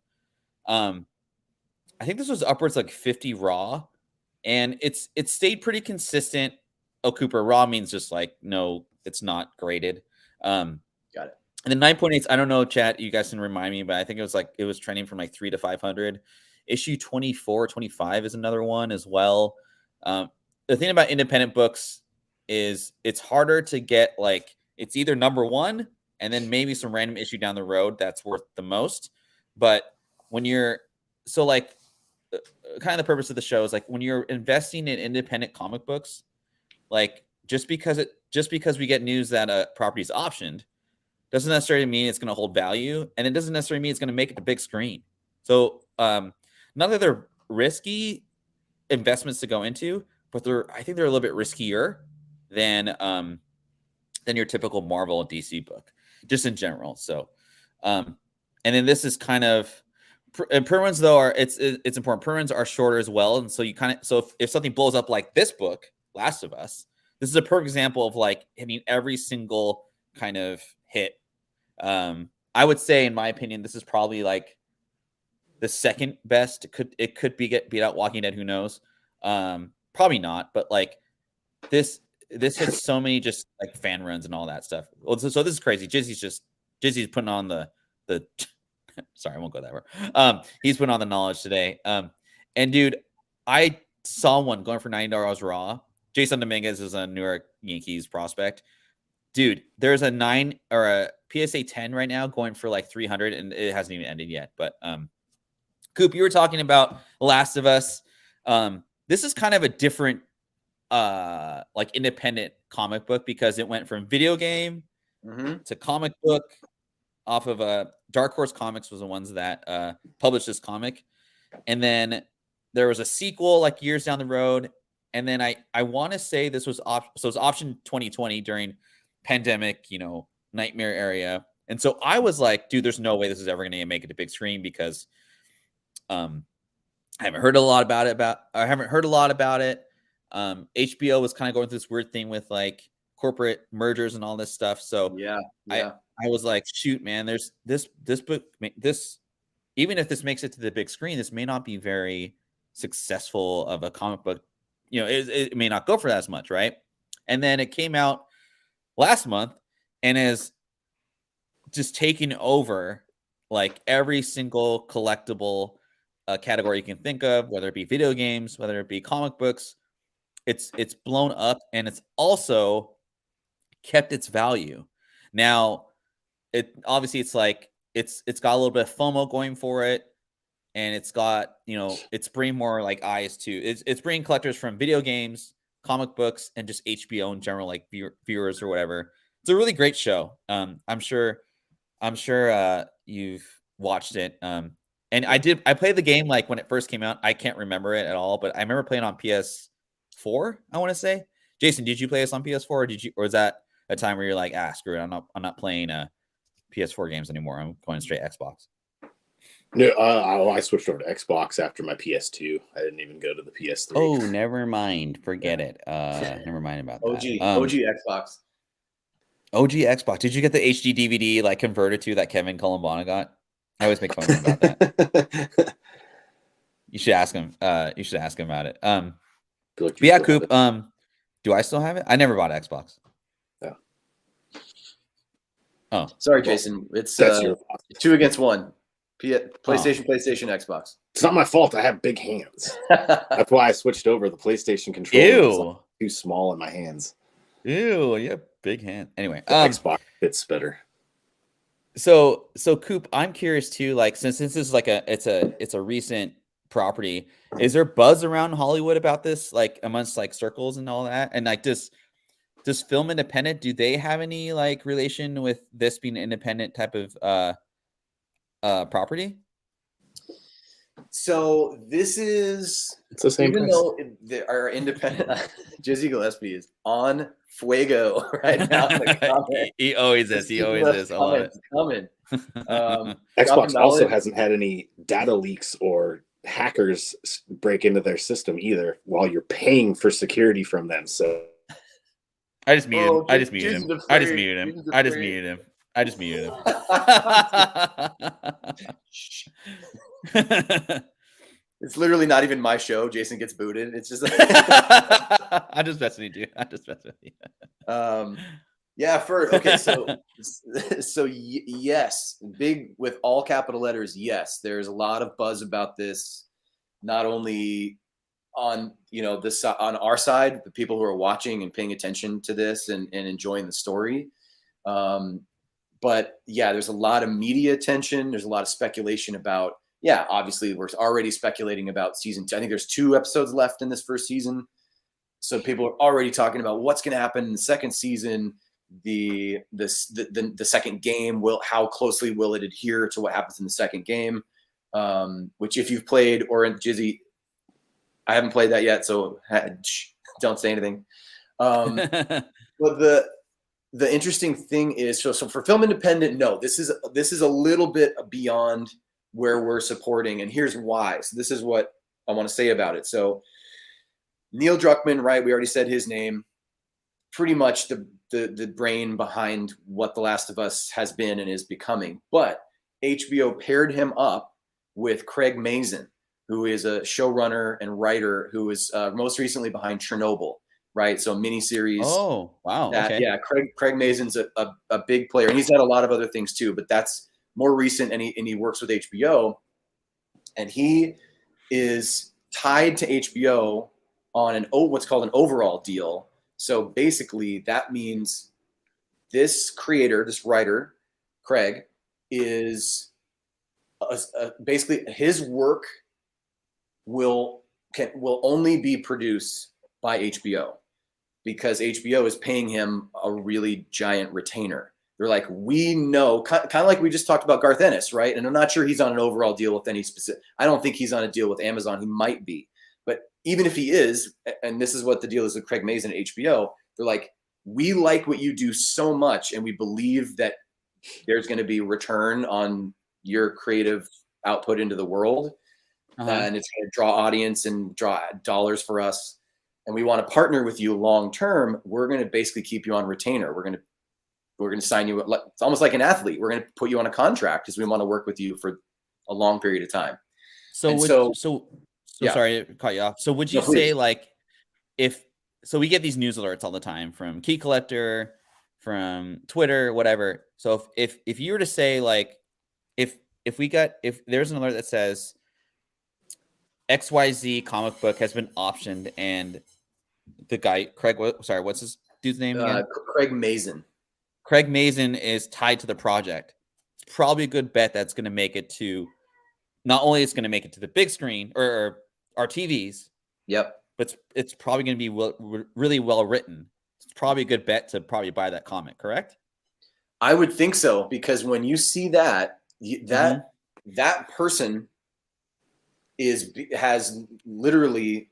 I think this was upwards like 50 raw, and it stayed pretty consistent. Oh, Cooper, raw means just like, no, it's not graded. Got it. And then 9.8s, I don't know, chat, you guys can remind me, but I think it was trending from like 3 to 500. Issue 24, 25 is another one as well. The thing about independent books is it's harder to get, like, it's either number one and then maybe some random issue down the road that's worth the most. But when you're, so like, kind of the purpose of the show is like, when you're investing in independent comic books, like, just because we get news that a property is optioned doesn't necessarily mean it's going to hold value, and it doesn't necessarily mean it's going to make it to big screen. So not that they're risky investments to go into, but I think they're a little bit riskier than your typical Marvel and DC book, just in general. So and then this is kind of, and per runs though it's important. Per runs are shorter as well, and so you kind of, so if something blows up like this book, Last of Us, this is a perfect example of like hitting every single kind of hit. I would say, in my opinion, this is probably like the second best. It could beat out Walking Dead. Who knows? Probably not, but like this hits so many just like fan runs and all that stuff. Well, so this is crazy. Jizzy's putting on the sorry, I won't go that way. He's putting on the knowledge today. And dude, I saw one going for $90 raw. Jason Dominguez is a New York Yankees prospect. dude, there's a 9 or a PSA 10 right now going for like 300, and it hasn't even ended yet. But Coop, you were talking about The Last of Us. This is kind of a different like independent comic book because it went from video game to comic book off of Dark Horse Comics was the ones that published this comic. And then there was a sequel like years down the road. And then I want to say this was so it was option 2020 during pandemic, nightmare area. And so I was like, dude, there's no way this is ever going to make it to big screen because I haven't heard a lot about it. HBO was kind of going through this weird thing with like corporate mergers and all this stuff. So I was like, shoot, man, there's this book, even if this makes it to the big screen, this may not be very successful of a comic book. It may not go for that as much, right? And then it came out last month and is just taking over like every single collectible category you can think of, whether it be video games, whether it be comic books. It's blown up, and it's also kept its value. Now, it's like it's got a little bit of FOMO going for it, and it's got it's bringing more like eyes to it's bringing collectors from video games, comic books, and just HBO in general, like viewers or whatever. It's a really great show. I'm sure you've watched it. And I played the game like when it first came out. I can't remember it at all, but I remember playing on PS4. I want to say, Jason, did you play this on PS4? Or is that a time where you're like, screw it, I'm not playing PS4 games anymore. I'm going straight Xbox. No, I switched over to Xbox after my PS2. I didn't even go to the PS3. Oh, never mind. Forget it. Never mind about that. OG Xbox. OG Xbox. Did you get the HD DVD like converted to that Kevin Colombana got? I always make fun of him about that. You should ask him. You should ask him about it. But yeah, Coop. Do I still have it? I never bought an Xbox. Yeah. Oh, sorry, Jason. It's 2 against 1. PlayStation, Xbox. It's not my fault. I have big hands. That's why I switched over. The PlayStation controller is like too small in my hands. Ew, you have big hand. Anyway, Xbox fits better. So Coop, I'm curious too. Like, since this is like it's a recent property, is there buzz around Hollywood about this, like amongst like circles and all that? And like, does Film Independent, do they have any like relation with this being an independent type of property? So it's the same. Even though our independent Jizzy Gillespie is on fuego right now. He always is. He always is. Coming. Xbox also hasn't had any data leaks or hackers break into their system either, while you're paying for security from them. So I just muted him. I just muted him. It's literally not even my show. Jason gets booted. It's just I just messing with you. So yes, big with all capital letters. Yes, there's a lot of buzz about this, not only on on our side, the people who are watching and paying attention to this and enjoying the story. But yeah, there's a lot of media attention. There's a lot of speculation about, obviously we're already speculating about season 2. I think there's 2 episodes left in this first season. So people are already talking about what's going to happen in the second season. The second game, how closely will it adhere to what happens in the second game? Which if you've played, or in Jizzy, I haven't played that yet, so don't say anything. But the interesting thing is, so for Film Independent, no, this is a little bit beyond where we're supporting, and here's why. So this is what I want to say about it. So Neil Druckmann, right? We already said his name. Pretty much the brain behind what The Last of Us has been and is becoming. But HBO paired him up with Craig Mazin, who is a showrunner and writer who is most recently behind Chernobyl. Right, so miniseries. Oh, wow. Okay. Yeah, Craig Mazin's a big player, and he's had a lot of other things too, but that's more recent. And he works with HBO, and he is tied to HBO on what's called an overall deal. So basically, that means this creator, this writer, Craig, is basically his work will only be produced by HBO, because HBO is paying him a really giant retainer. They're like, we know, kind of like we just talked about Garth Ennis, right? And I'm not sure he's on an overall deal with any specific. I don't think he's on a deal with Amazon. He might be, but even if he is, and this is what the deal is with Craig Mazin at HBO, they're like, we like what you do so much, and we believe that there's going to be return on your creative output into the world, and it's going to draw audience and draw dollars for us. And we want to partner with you long term. We're going to basically keep you on retainer. We're going to sign you. It's almost like an athlete. We're going to put you on a contract because we want to work with you for a long period of time. So sorry to cut you off. So would you say, like, so we get these news alerts all the time from Key Collector, from Twitter, whatever. So if you were to say, like, if there's an alert that says XYZ comic book has been optioned, and the guy Craig, what's his dude's name again? Craig Mazin. Craig Mazin is tied to the project. It's probably a good bet that's going to make it to, not only it's going to make it to the big screen or our TVs. Yep. But it's probably going to be really well written. It's probably a good bet to probably buy that comic, correct? I would think so, because when you see that person has literally,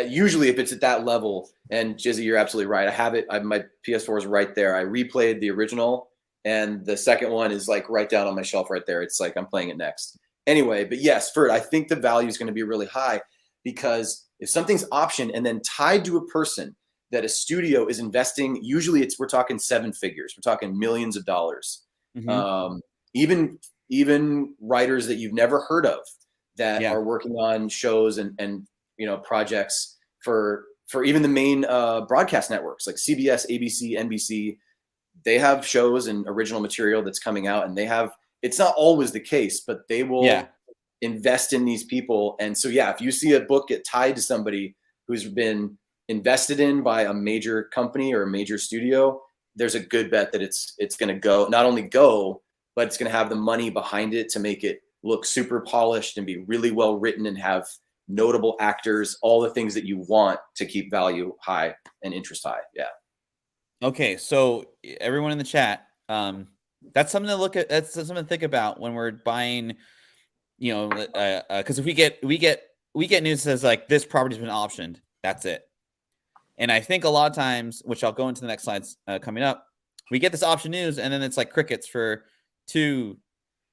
usually if it's at that level, and Jizzy, you're absolutely right. I have it. My PS4 is right there. I replayed the original, and the second one is like right down on my shelf right there. It's like I'm playing it next. Anyway, but yes, Ferd, I think the value is going to be really high, because if something's optioned and then tied to a person that a studio is investing, usually we're talking seven figures. We're talking millions of dollars. Even writers that you've never heard of that are working on shows and projects for even the main broadcast networks like CBS, ABC, NBC. They have shows and original material that's coming out, and it's not always the case, but they will invest in these people. And so, if you see a book get tied to somebody who's been invested in by a major company or a major studio, there's a good bet that it's going to not only go, but it's going to have the money behind it to make it look super polished and be really well written and have notable actors, all the things that you want to keep value high and interest high. Yeah. Okay. So everyone in the chat, that's something to look at. That's something to think about when we're buying, because if we get news that says like this property's been optioned, that's it. And I think a lot of times, which I'll go into the next slides coming up, we get this option news, and then it's like crickets for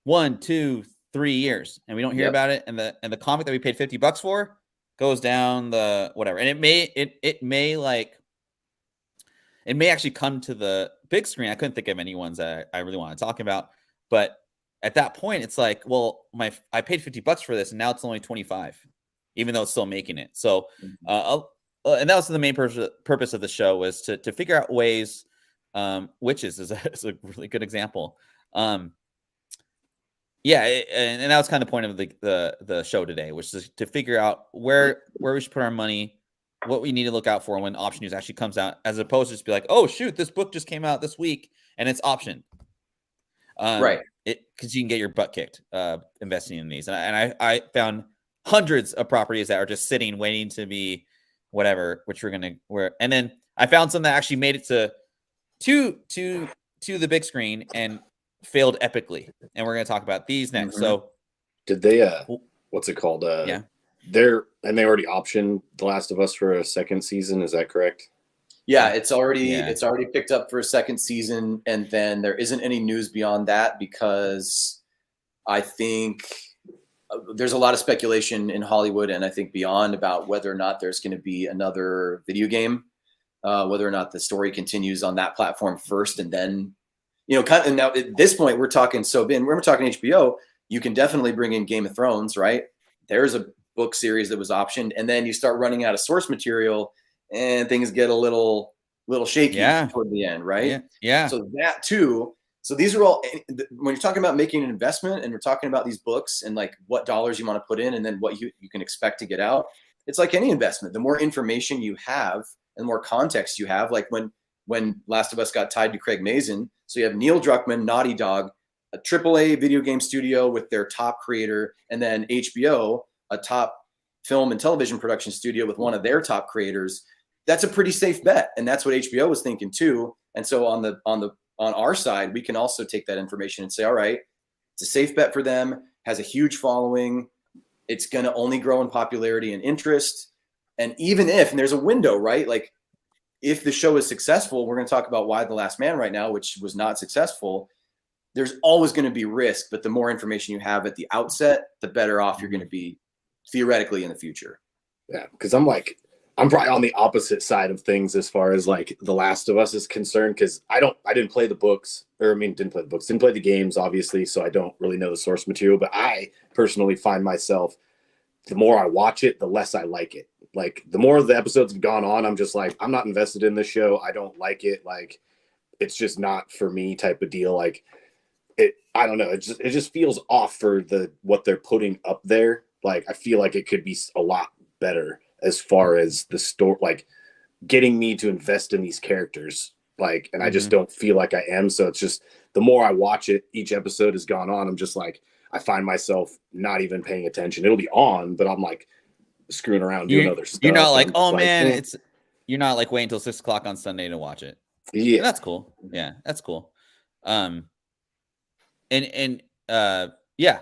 1, 2, 3 years, and we don't hear about it. And the comic that we paid $50 for goes down the whatever. And it may actually come to the big screen. I couldn't think of any ones that I really want to talk about, but at that point, it's like, well, I paid $50 for this, and now it's only 25, even though it's still making it. So, and that was the main purpose of the show, was to figure out ways. Witches is a really good example. And that was kind of the point of the show today, which is to figure out where we should put our money, what we need to look out for when option news actually comes out, as opposed to just be like, oh shoot, this book just came out this week and it's optioned. Right. Because you can get your butt kicked investing in these. And I found hundreds of properties that are just sitting, waiting to be whatever, and then I found some that actually made it to the big screen and failed epically. And we're going to talk about these next. So did they, what's it called? They already optioned The Last of Us for a second season. Is that correct? Yeah, it's already picked up for a second season, and then there isn't any news beyond that, because I think there's a lot of speculation in Hollywood and I think beyond about whether or not there's going to be another video game, whether or not the story continues on that platform first, and then and now at this point we're talking we're talking HBO. You can definitely bring in Game of Thrones, right? There's a book series that was optioned, and then you start running out of source material, and things get a little shaky toward the end, right? Yeah. So that too. So these are all, when you're talking about making an investment, and we're talking about these books and like what dollars you want to put in, and then what you can expect to get out. It's like any investment. The more information you have and the more context you have, like when when Last of Us got tied to Craig Mazin. So you have Neil Druckmann, Naughty Dog, a AAA video game studio with their top creator, and then HBO, a top film and television production studio with one of their top creators. That's a pretty safe bet, and that's what HBO was thinking too. And so on our side, we can also take that information and say, all right, it's a safe bet for them, has a huge following, it's going to only grow in popularity and interest. And even if, and there's a window, right? Like if the show is successful, we're going to talk about Why the Last Man right now, which was not successful. There's always going to be risk, but the more information you have at the outset, the better off you're going to be theoretically in the future. Yeah, because I'm probably on the opposite side of things as far as like The Last of Us is concerned, because I didn't play the books, didn't play the games, obviously, so I don't really know the source material, but I personally find myself, the more I watch it, the less I like it. Like the more the episodes have gone on, I'm just like, I'm not invested in this show. I don't like it. Like it's just not for me type of deal. Like I don't know. It just feels off for what they're putting up there. Like I feel like it could be a lot better as far as the story, like getting me to invest in these characters. Like, and I just don't feel like I am. So it's just, the more I watch it, each episode has gone on, I'm just like, I find myself not even paying attention. It'll be on, but I'm like screwing around doing other stuff. You're not like, oh man, you're not like waiting until 6 o'clock on Sunday to watch it. Yeah. And that's cool. Yeah, that's cool. Yeah,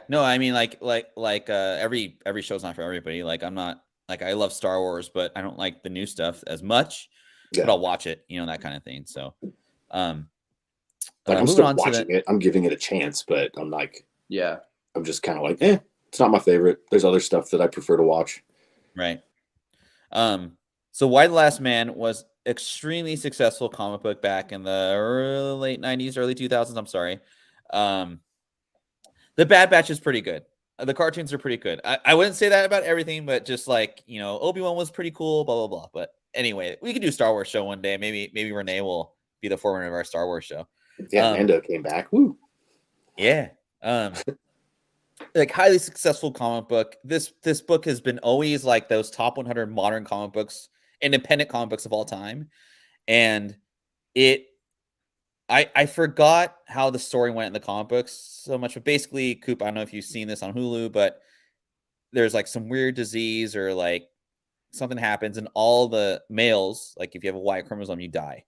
no, I mean every show's not for everybody. Like I'm not like, I love Star Wars, but I don't like the new stuff as much, but I'll watch it, that kind of thing. So, I'm still watching it. I'm giving it a chance, but I'm like, yeah, I'm just kind of like, it's not my favorite. There's other stuff that I prefer to watch. Right. So Why the Last Man was extremely successful comic book back in the late 90s, early 2000s. I'm sorry. The Bad Batch is pretty good. The cartoons are pretty good. I wouldn't say that about everything, but just like, Obi-Wan was pretty cool, blah, blah, blah. But anyway, we could do a Star Wars show one day. Maybe Renee will be the forerunner of our Star Wars show. Yeah, Mando came back. Woo. Yeah. Like highly successful comic book. This book has been always like those top 100 modern comic books, independent comic books of all time. And I forgot how the story went in the comic books so much, but basically, Coop, I don't know if you've seen this on Hulu, but there's like some weird disease or like something happens, and all the males, like if you have a Y chromosome, you die,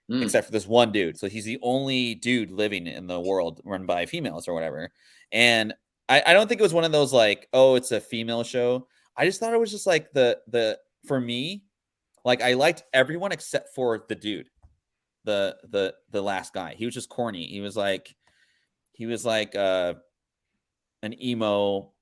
except for this one dude. So he's the only dude living in the world run by females or whatever. And I don't think it was one of those like, oh, it's a female show. I just thought it was just like for me, like I liked everyone except for the dude. The last guy. He was just corny. He was like an emo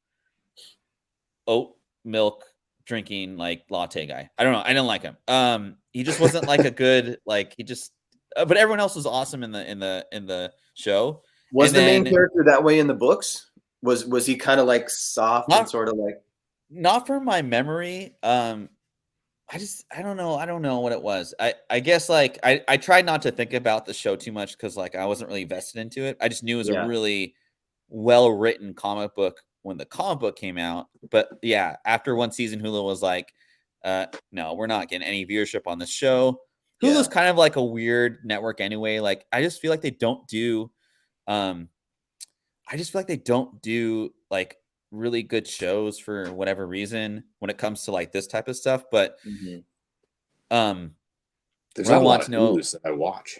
oat milk drinking like latte guy. I don't know. I didn't like him. He just wasn't like a good, like he just but everyone else was awesome in the show. Was the main character that way in the books? Was he kind of like soft and sort of like, not from my memory. I don't know what it was. I guess like I tried not to think about the show too much because like I wasn't really vested into it. I just knew it was a really well written comic book when the comic book came out. But yeah, after one season, Hulu was like, no, we're not getting any viewership on this show. Hulu's kind of like a weird network anyway. Like I just feel like they don't do like really good shows for whatever reason when it comes to like this type of stuff. But there's not a lot of Hulus that I watch.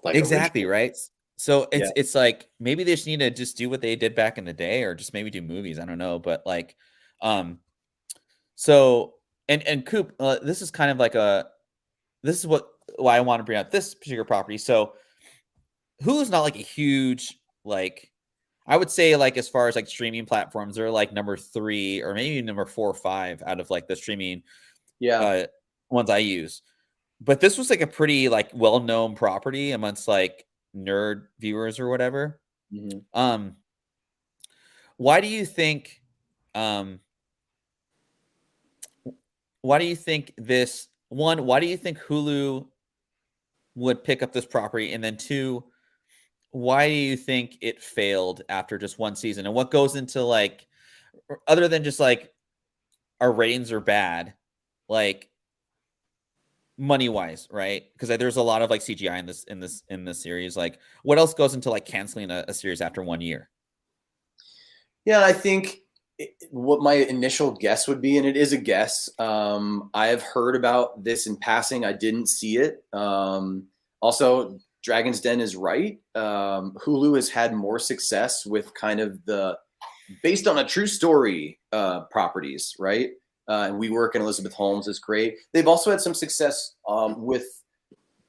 Like exactly, right? So it's like maybe they just need to just do what they did back in the day, or just maybe do movies. I don't know, but like, so and Coop, this is kind of like why I want to bring up this particular property. So Hulu's not like a huge like. I would say like as far as like streaming platforms, they're like number 3 or maybe number 4 or 5 out of like the streaming ones I use. But this was like a pretty like well-known property amongst like nerd viewers or whatever. Why do you think this one? Why do you think Hulu would pick up this property? And then 2, why do you think it failed after just one season? And what goes into like, other than just like our ratings are bad, like money wise, right? Because there's a lot of like CGI in this series. Like, what else goes into like canceling a series after 1 year? Yeah, I think what my initial guess would be, and it is a guess. I have heard about this in passing. I didn't see it. Also, Dragon's Den is right. Hulu has had more success with kind of the based on a true story properties, right? And WeWork and Elizabeth Holmes is great. They've also had some success with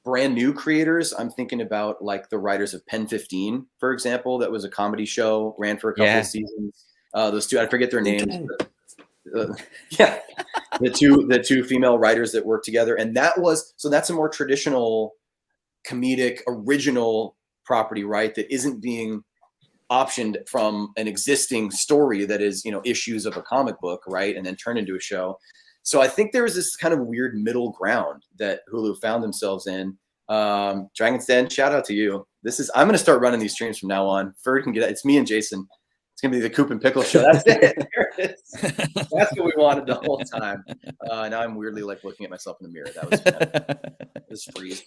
brand new creators. I'm thinking about like the writers of Pen 15, for example. That was a comedy show, ran for a couple of seasons. Those two, I forget their names. But, yeah, the two female writers that work together, and that's a more traditional comedic original property, right? That isn't being optioned from an existing story that is, issues of a comic book, right? And then turned into a show. So I think there was this kind of weird middle ground that Hulu found themselves in. Dragon's Den, shout out to you. I'm going to start running these streams from now on. Ferd can get it. It's me and Jason. It's going to be the Coop and Pickle show. That's it. There it is. That's what we wanted the whole time. Now I'm weirdly like looking at myself in the mirror. That was fun. It was freeze.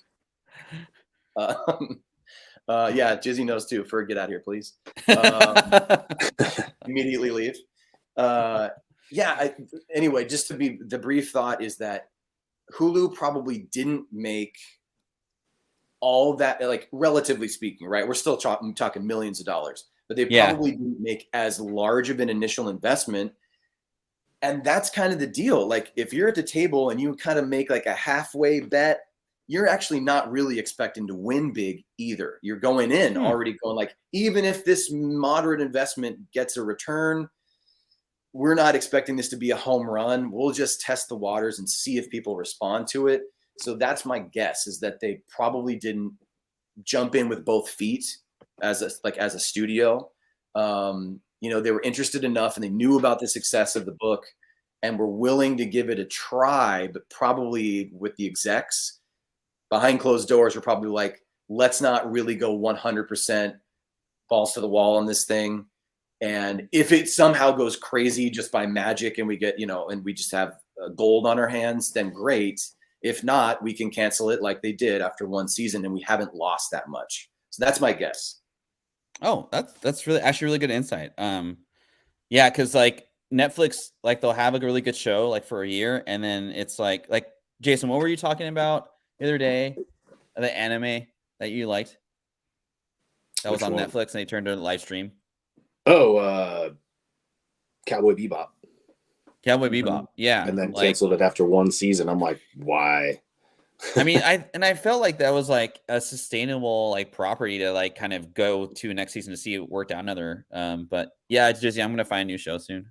Yeah, Jizzy knows too. Ferd, get out of here, please. Immediately leave. Anyway, just to be the brief thought is that Hulu probably didn't make all that, like relatively speaking, right? We're still talking millions of dollars, but they probably didn't make as large of an initial investment. And that's kind of the deal. Like if you're at the table and you kind of make like a halfway bet, you're actually not really expecting to win big either. You're going in already going like, even if this moderate investment gets a return, we're not expecting this to be a home run. We'll just test the waters and see if people respond to it. So that's my guess, is that they probably didn't jump in with both feet as a studio. They were interested enough and they knew about the success of the book and were willing to give it a try, but probably with the execs behind closed doors were probably like, let's not really go 100% balls to the wall on this thing. And if it somehow goes crazy just by magic and we get, and we just have gold on our hands, then great. If not, we can cancel it like they did after one season and we haven't lost that much. So that's my guess. Oh, that's actually really good insight. Yeah, because like Netflix, like they'll have a really good show like for a year, and then it's like Jason, what were you talking about the other day? The anime that you liked that was on Netflix and they turned to a live stream. Oh, Cowboy Bebop. Cowboy Bebop, yeah, and then canceled it after one season. I'm like, why? I mean, I felt like that was like a sustainable like property to like kind of go to next season to see it worked out another. But yeah, it's just I'm gonna find a new show soon.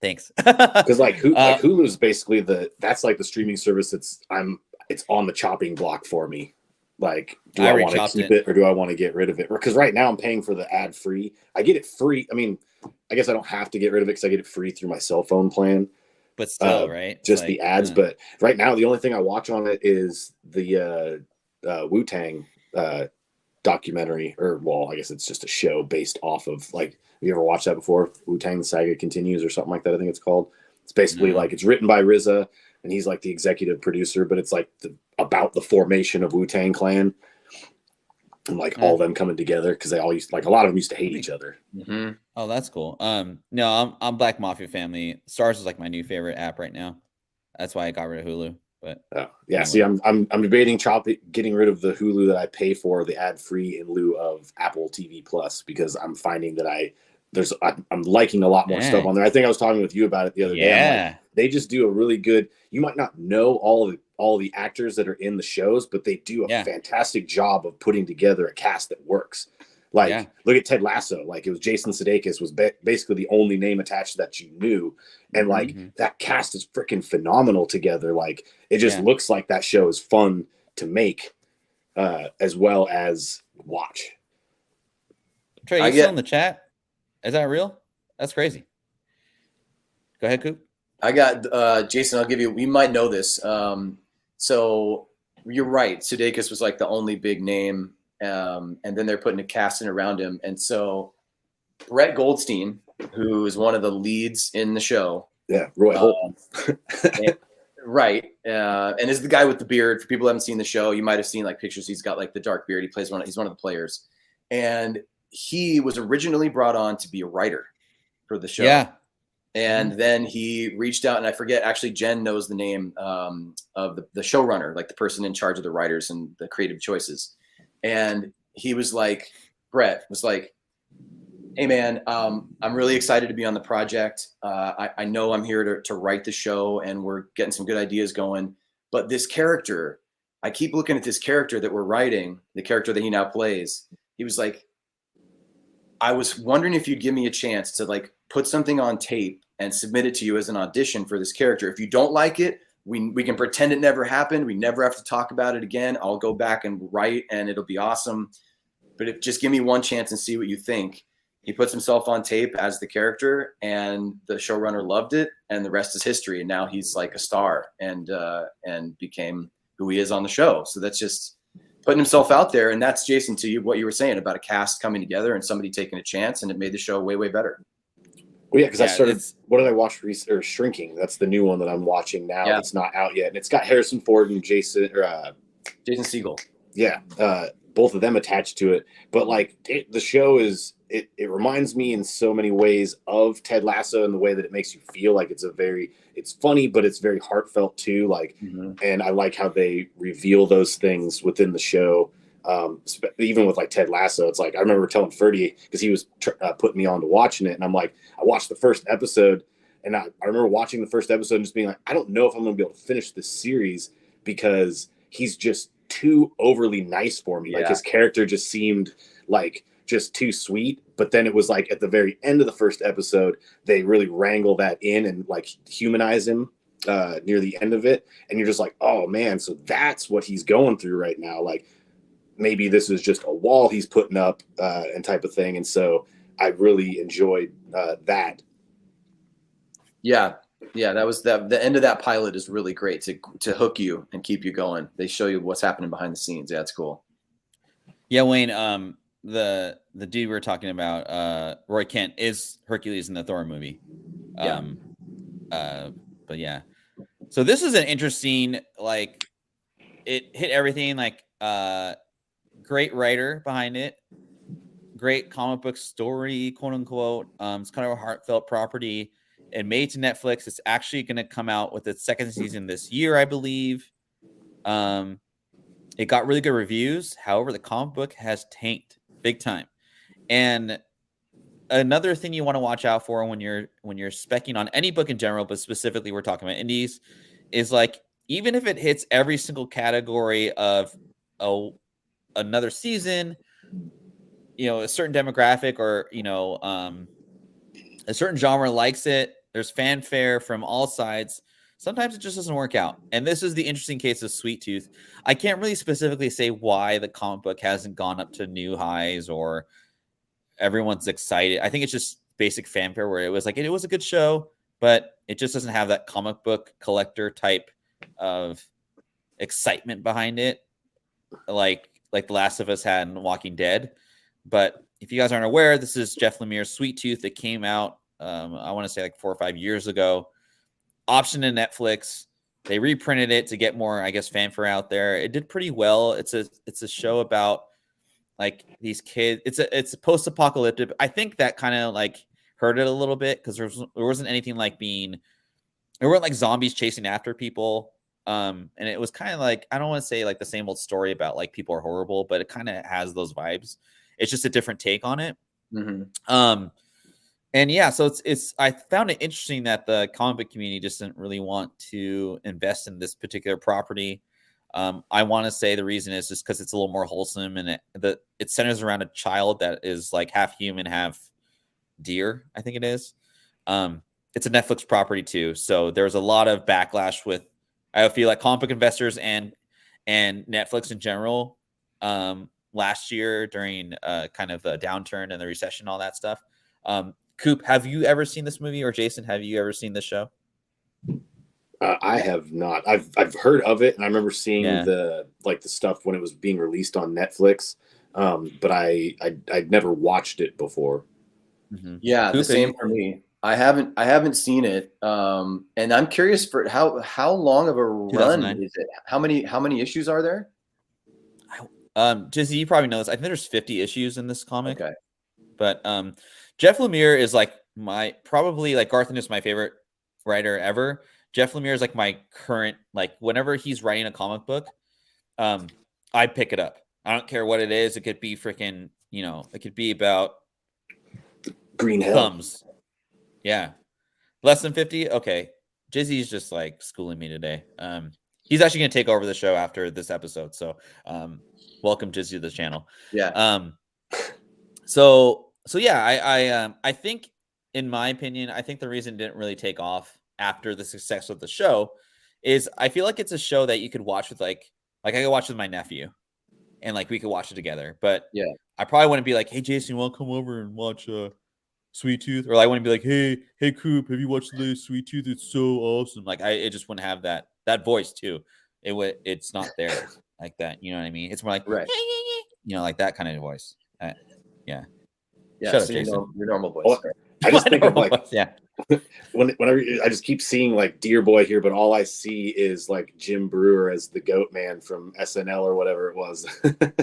Thanks. Because like Hulu is basically that's like the streaming service it's on the chopping block for me. Like, do I want to keep it or do I want to get rid of it? Because right now I'm paying for the ad free. I get it free. I mean, I guess I don't have to get rid of it because I get it free through my cell phone plan. But still, right? Just like, the ads. Yeah. But right now, the only thing I watch on it is the Wu-Tang documentary, I guess it's just a show based off of like. Have you ever watched that before? Wu-Tang: The Saga Continues or something like that. I think it's called. It's basically like it's written by RZA and he's like the executive producer, but it's like about the formation of Wu-Tang Clan and like all them coming together because they all used like a lot of them used to hate each other. Mm-hmm. Oh, that's cool. No, I'm Black Mafia Family. Stars is like my new favorite app right now. That's why I got rid of Hulu. But yeah, anyway. See, I'm debating getting rid of the Hulu that I pay for the ad free in lieu of Apple TV Plus because I'm finding that I'm liking a lot more stuff on there. I think I was talking with you about it the other day. Like, they just do a really good. You might not know all the actors that are in the shows, but they do a fantastic job of putting together a cast that works. Like, look at Ted Lasso. Like, it was Jason Sudeikis was basically the only name attached that you knew. And, like, that cast is freaking phenomenal together. Like, it just looks like that show is fun to make as well as watch. Trey, you still in the chat? Is that real? That's crazy. Go ahead, Coop. I got Jason. I'll give you. You might know this. So you're right. Sudeikis was like the only big name, and then they're putting a cast in around him. And so Brett Goldstein, who is one of the leads in the show, Roy Holt. Right. And is the guy with the beard. For people who haven't seen the show, you might have seen like pictures. He's got like the dark beard. He's one of the players. And he was originally brought on to be a writer for the show. Yeah. And then he reached out, and I forget, actually, Jen knows the name of the showrunner, like the person in charge of the writers and the creative choices. And he was like, Brett was like, hey, man, I'm really excited to be on the project. I know I'm here to write the show, and we're getting some good ideas going. But this character, I keep looking at this character that we're writing, the character that he now plays. He was like, I was wondering if you'd give me a chance to like put something on tape and submit it to you as an audition for this character. If you don't like it, we can pretend it never happened. We never have to talk about it again. I'll go back and write, and it'll be awesome. But just give me one chance and see what you think. He puts himself on tape as the character, and the showrunner loved it, and the rest is history. And now he's like a star and became who he is on the show. So that's just putting himself out there. And that's, Jason, to you, what you were saying about a cast coming together and somebody taking a chance, and it made the show way, way better. Well, yeah, because I started. What did I watch? Shrinking. That's the new one that I'm watching now. Yeah. It's not out yet, and it's got Harrison Ford and Jason Segel. Yeah, both of them attached to it. But like the show is, it reminds me in so many ways of Ted Lasso in the way that it makes you feel. Like it's funny, but it's very heartfelt too. Like, and I like how they reveal those things within the show. Even with like Ted Lasso, it's like I remember telling Ferdy, because he was putting me on to watching it, and I'm like, I watched the first episode, and I remember watching the first episode and just being like, I don't know if I'm going to be able to finish this series because he's just too overly nice for me. Yeah. Like his character just seemed like just too sweet. But then it was like at the very end of the first episode, they really wrangle that in and like humanize him near the end of it, and you're just like, oh man, so that's what he's going through right now. Like, maybe this is just a wall he's putting up and type of thing. And so I really enjoyed that. Yeah. That was the end of that pilot is really great to hook you and keep you going. They show you what's happening behind the scenes. Yeah, it's cool. Yeah, Wayne, the dude we were talking about, Roy Kent, is Hercules in the Thor movie. But yeah. So this is an interesting, like, it hit everything, like, great writer behind it, great comic book story, quote unquote. It's kind of a heartfelt property and made to Netflix. It's actually going to come out with its second season this year, I believe. It got really good reviews. However, the comic book has tanked big time. And another thing you want to watch out for when you're speccing on any book in general, but specifically we're talking about indies, is like, even if it hits every single category of another season, a certain demographic or a certain genre likes it, there's fanfare from all sides, sometimes it just doesn't work out. And this is the interesting case of Sweet Tooth. I can't really specifically say why the comic book hasn't gone up to new highs or everyone's excited. I think it's just basic fanfare where it was like, it was a good show, but it just doesn't have that comic book collector type of excitement behind it, like The Last of Us had in Walking Dead. But if you guys aren't aware, this is Jeff Lemire's Sweet Tooth that came out, I want to say like 4 or 5 years ago, optioned in Netflix. They reprinted it to get more, I guess, fanfare out there. It did pretty well. It's a show about like these kids. It's a post-apocalyptic. I think that kind of like hurt it a little bit because there wasn't anything like there weren't like zombies chasing after people. And it was kind of like, I don't want to say like the same old story about like people are horrible, but it kind of has those vibes. It's just a different take on it. And yeah, so I found it interesting that the comic book community just didn't really want to invest in this particular property. I want to say the reason is just because it's a little more wholesome, and it centers around a child that is like half human, half deer, I think it is. It's a Netflix property too, so there's a lot of backlash with, I feel like, comic book investors and Netflix in general. Last year during kind of a downturn and the recession, all that stuff. Coop, have you ever seen this movie, or Jason, have you ever seen this show? I have not. I've heard of it, and I remember seeing the stuff when it was being released on Netflix. But I'd never watched it before. Yeah, Coop, the same for me. I haven't seen it. And I'm curious for how long of a run 2009. is it? How many issues are there? Jizzy, you probably know this. I think there's 50 issues in this comic. Okay. But Jeff Lemire is like probably like Garthen is my favorite writer ever. Jeff Lemire is like my current, like whenever he's writing a comic book, I pick it up. I don't care what it is. It could be freaking, it could be about Green Hell. thumbs. Yeah. Less than 50? Okay. Jizzy's just like schooling me today. He's actually going to take over the show after this episode. So welcome Jizzy to the channel. Yeah. So yeah, I think, in my opinion, I think the reason it didn't really take off after the success of the show is I feel like it's a show that you could watch with like I could watch with my nephew, and like we could watch it together. But yeah, I probably wouldn't be like, hey Jason, you want to come over and watch Sweet Tooth? Or I wouldn't be like, hey Coop, have you watched the latest Sweet Tooth? It's so awesome. Like it just wouldn't have that voice too. It's not there like that. You know what I mean? It's more like right. Like that kind of voice. Yeah. Shut up, Jason. Your normal voice. Well, I just think of like voice, yeah. Whenever I just keep seeing like Dear Boy here, but all I see is like Jim Brewer as the Goat Man from SNL or whatever it was.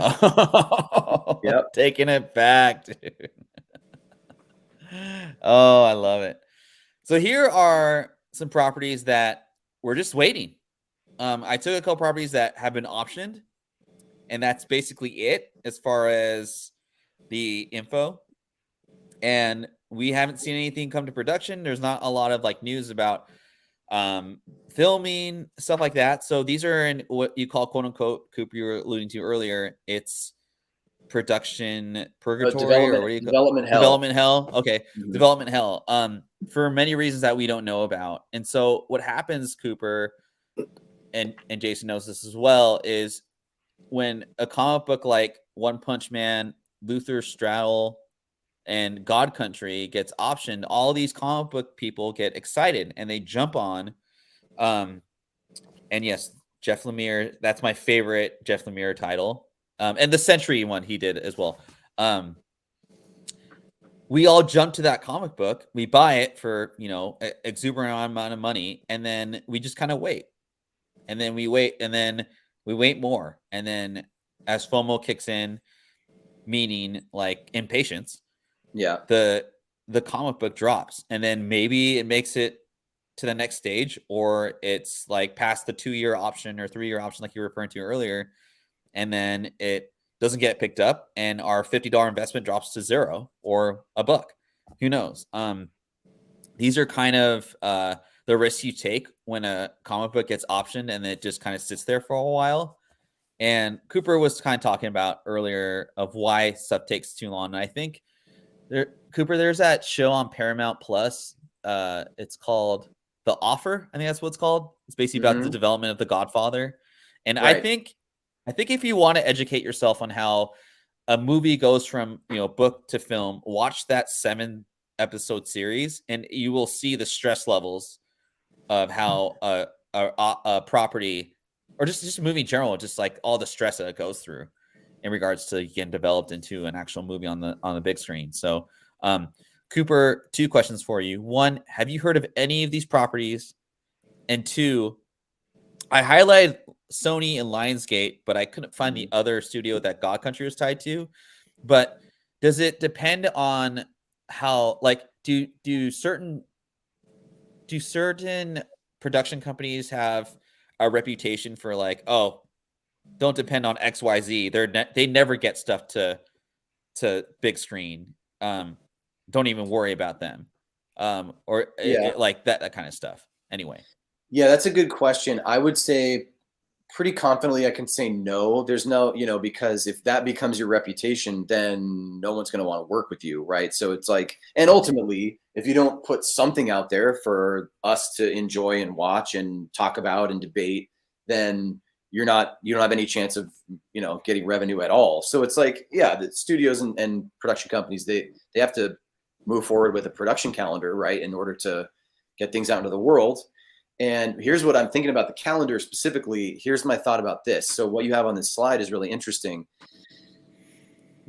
Oh, yep, taking it back, dude. Oh, I love it. So here are some properties that we're just waiting. I took a couple properties that have been optioned, and that's basically it as far as the info. And we haven't seen anything come to production. There's not a lot of like news about filming, stuff like that. So these are in what you call quote unquote, Cooper, you were alluding to earlier. It's production purgatory, or what do you call development hell? Development hell. Okay. Mm-hmm. Development hell. For many reasons that we don't know about. And so what happens, Cooper, and Jason knows this as well, is when a comic book like One Punch Man, Luther Straddle, and God Country gets optioned, all these comic book people get excited and they jump on. And yes, Jeff Lemire, that's my favorite Jeff Lemire title. And the Century one he did as well. We all jump to that comic book. We buy it for, exuberant amount of money. And then we just kind of wait. And then we wait. And then we wait more. And then as FOMO kicks in, meaning like impatience, yeah, the comic book drops, and then maybe it makes it to the next stage, or it's like past the 2-year option or 3-year option like you were referring to earlier, and then it doesn't get picked up and our $50 investment drops to $0 or $1. Who knows? These are kind of the risks you take when a comic book gets optioned and it just kind of sits there for a while. And Cooper was kind of talking about earlier of why stuff takes too long. And I think Cooper, there's that show on Paramount Plus. It's called The Offer. I think that's what it's called. It's basically about the development of The Godfather. And right. I think if you want to educate yourself on how a movie goes from book to film, watch that 7-episode series, and you will see the stress levels of how a property, or just a movie in general, just like all the stress that it goes through in regards to getting developed into an actual movie on the big screen. So, Cooper, 2 questions for you. 1, have you heard of any of these properties? And 2, I highlighted Sony and Lionsgate, but I couldn't find the other studio that God Country was tied to. But does it depend on how, like, do certain production companies have a reputation for like, oh, don't depend on XYZ. They never get stuff to big screen. Don't even worry about them. Like that kind of stuff. Anyway. Yeah, that's a good question. I would say pretty confidently I can say no. There's no, because if that becomes your reputation, then no one's going to want to work with you, right? So it's like, and ultimately, if you don't put something out there for us to enjoy and watch and talk about and debate, then you don't have any chance of, getting revenue at all. So it's like, yeah, the studios and production companies, they have to move forward with a production calendar, right, in order to get things out into the world. And here's what I'm thinking about the calendar specifically. Here's my thought about this. So what you have on this slide is really interesting.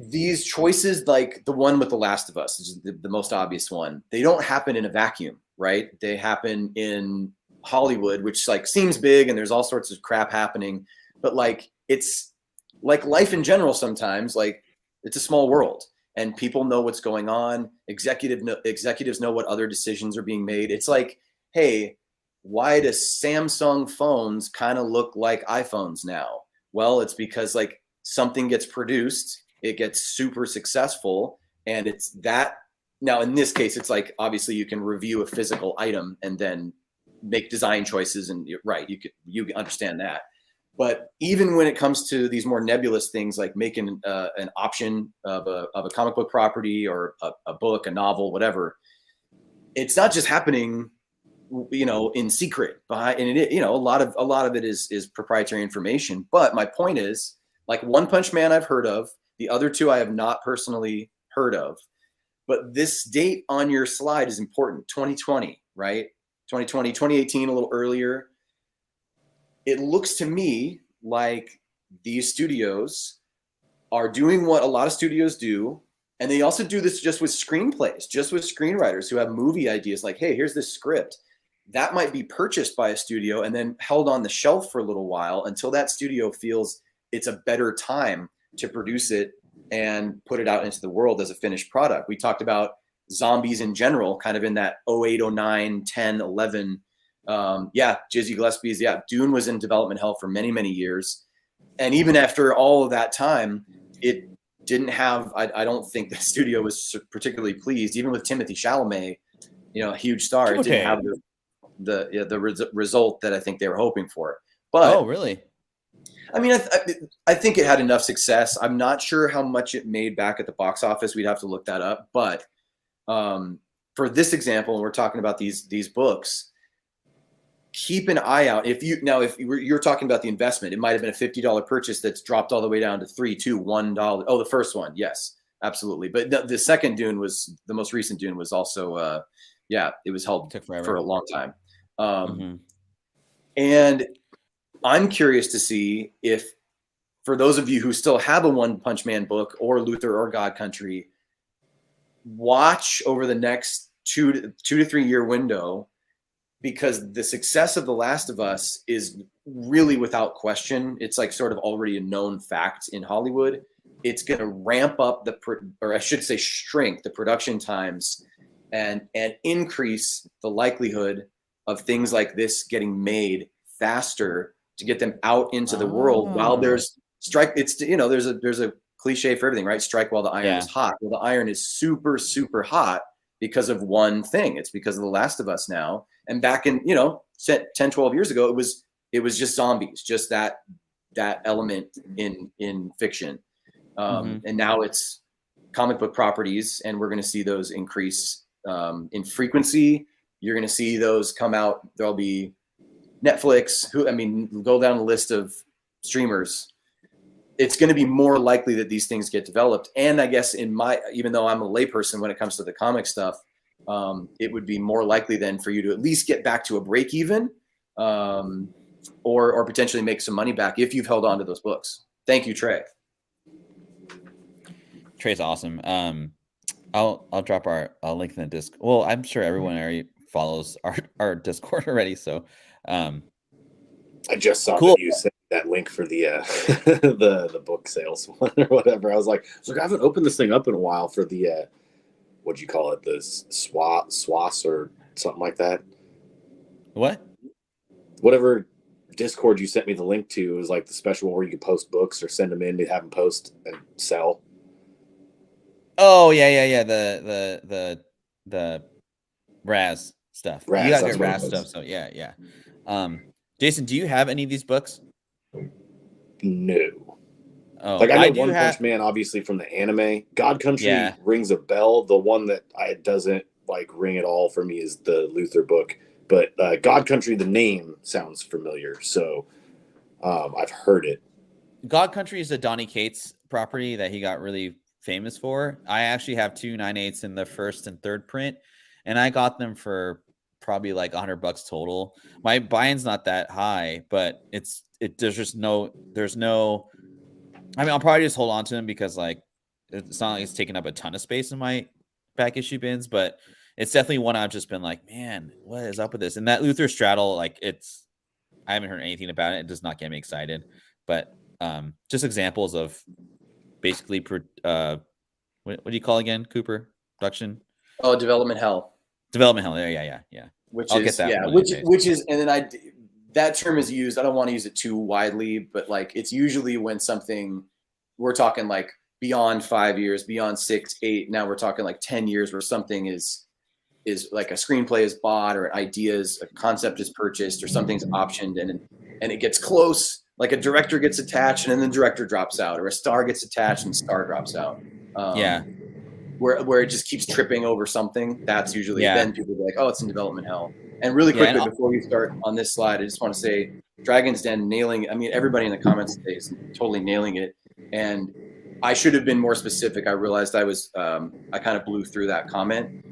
these choices, like the one with The Last of Us, is the most obvious one. They don't happen in a vacuum, right? They happen in Hollywood, which like seems big and there's all sorts of crap happening, but like it's like life in general. Sometimes like it's a small world and people know what's going on. Executives know what other decisions are being made. It's like, hey, why does Samsung phones kind of look like iPhones now? Well, it's because like something gets produced, it gets super successful, and it's that. Now in this case, it's like obviously you can review a physical item and then make design choices, and right, you understand that. But even when it comes to these more nebulous things like making an option of a comic book property or a book, a novel, whatever, it's not just happening, you know, in secret behind, and it, you know, a lot of it is proprietary information. But my point is, like One Punch Man I've heard of, the other two I have not personally heard of. But this date on your slide is important, 2020, right? 2020, 2018, a little earlier. It looks to me like these studios are doing what a lot of studios do. And they also do this just with screenplays, just with screenwriters who have movie ideas like, hey, here's this script. That might be purchased by a studio and then held on the shelf for a little while until that studio feels it's a better time to produce it and put it out into the world as a finished product. We talked about zombies in general, kind of in that 08, 09, 10, 11. Jizzy Gillespie's, Dune was in development hell for many, many years. And even after all of that time, it didn't have, I don't think the studio was particularly pleased, even with Timothée Chalamet, you know, a huge star. It didn't have the result that I think they were hoping for. But oh, really? I mean, I think it had enough success. I'm not sure how much it made back at the box office. We'd have to look that up. But for this example, and we're talking about these books, keep an eye out. If you're talking about the investment, it might have been a $50 purchase that's dropped all the way down to $3, $2, $1. Oh, the first one, yes, absolutely. But the second Dune was the most recent Dune was also, it was held for a long time. And I'm curious to see if, for those of you who still have a One Punch Man book or Luther or God Country, watch over the next 2 to 3 year window, because the success of The Last of Us is really without question. It's like sort of already a known fact in Hollywood. It's going to ramp up shrink the production times and increase the likelihood of things like this getting made faster to get them out into the world while there's strike. It's, you know, there's a cliche for everything, right? Strike while the iron is hot. Well, the iron is super, super hot because of one thing. It's because of The Last of Us now. And back in, 10, 12 years ago, it was just zombies, just that element in fiction. And now it's comic book properties, and we're going to see those increase in frequency. You're going to see those come out. There'll be Netflix, go down the list of streamers. It's going to be more likely that these things get developed. And I guess even though I'm a layperson when it comes to the comic stuff, it would be more likely then for you to at least get back to a break even, or potentially make some money back if you've held on to those books. Thank you, Trey. Trey's awesome. I'll drop our link in the disc. Well, I'm sure everyone already follows our Discord already. So, I just saw that you sent that link for the the book sales one or whatever. I was like, I haven't opened this thing up in a while for the what'd you call it? The SWAS or something like that. What? Whatever Discord you sent me the link to was like the special one where you could post books or send them in to have them post and sell. Oh yeah. The Raz stuff. You gotta get Raz stuff. So yeah. Jason, do you have any of these books? No. Oh, like I know One Punch Man, obviously from the anime. God Country rings a bell. The one that doesn't like ring at all for me is the Luther book. But God Country, the name sounds familiar, so I've heard it. God Country is a Donny Cates property that he got really famous for. I actually have 2 9/8s in the first and third print, and I got them for probably like $100 total. My buy-in's not that high, but there's no. I mean, I'll probably just hold on to them because like it's not like it's taking up a ton of space in my back issue bins, but it's definitely one I've just been like, man, what is up with this? And that Luther straddle, like I haven't heard anything about it. It does not get me excited, but just examples of basically, what do you call it again, Cooper? Production? Oh, development hell. Development hell. Yeah. Which I'll is, get that yeah, one which is, and then that term is used. I don't want to use it too widely, but like it's usually when something, we're talking like beyond 5 years, beyond 6, 8. Now we're talking like 10 years where something is like a screenplay is bought or an idea is, a concept is purchased or something's optioned and it gets close. Like a director gets attached and then the director drops out, or a star gets attached and star drops out. Where it just keeps tripping over something. That's usually, then people be like, oh, it's in development hell. And really quickly, before we start on this slide, I just want to say Dragon's Den nailing. I mean, everybody in the comments today is totally nailing it. And I should have been more specific. I realized I kind of blew through that comment.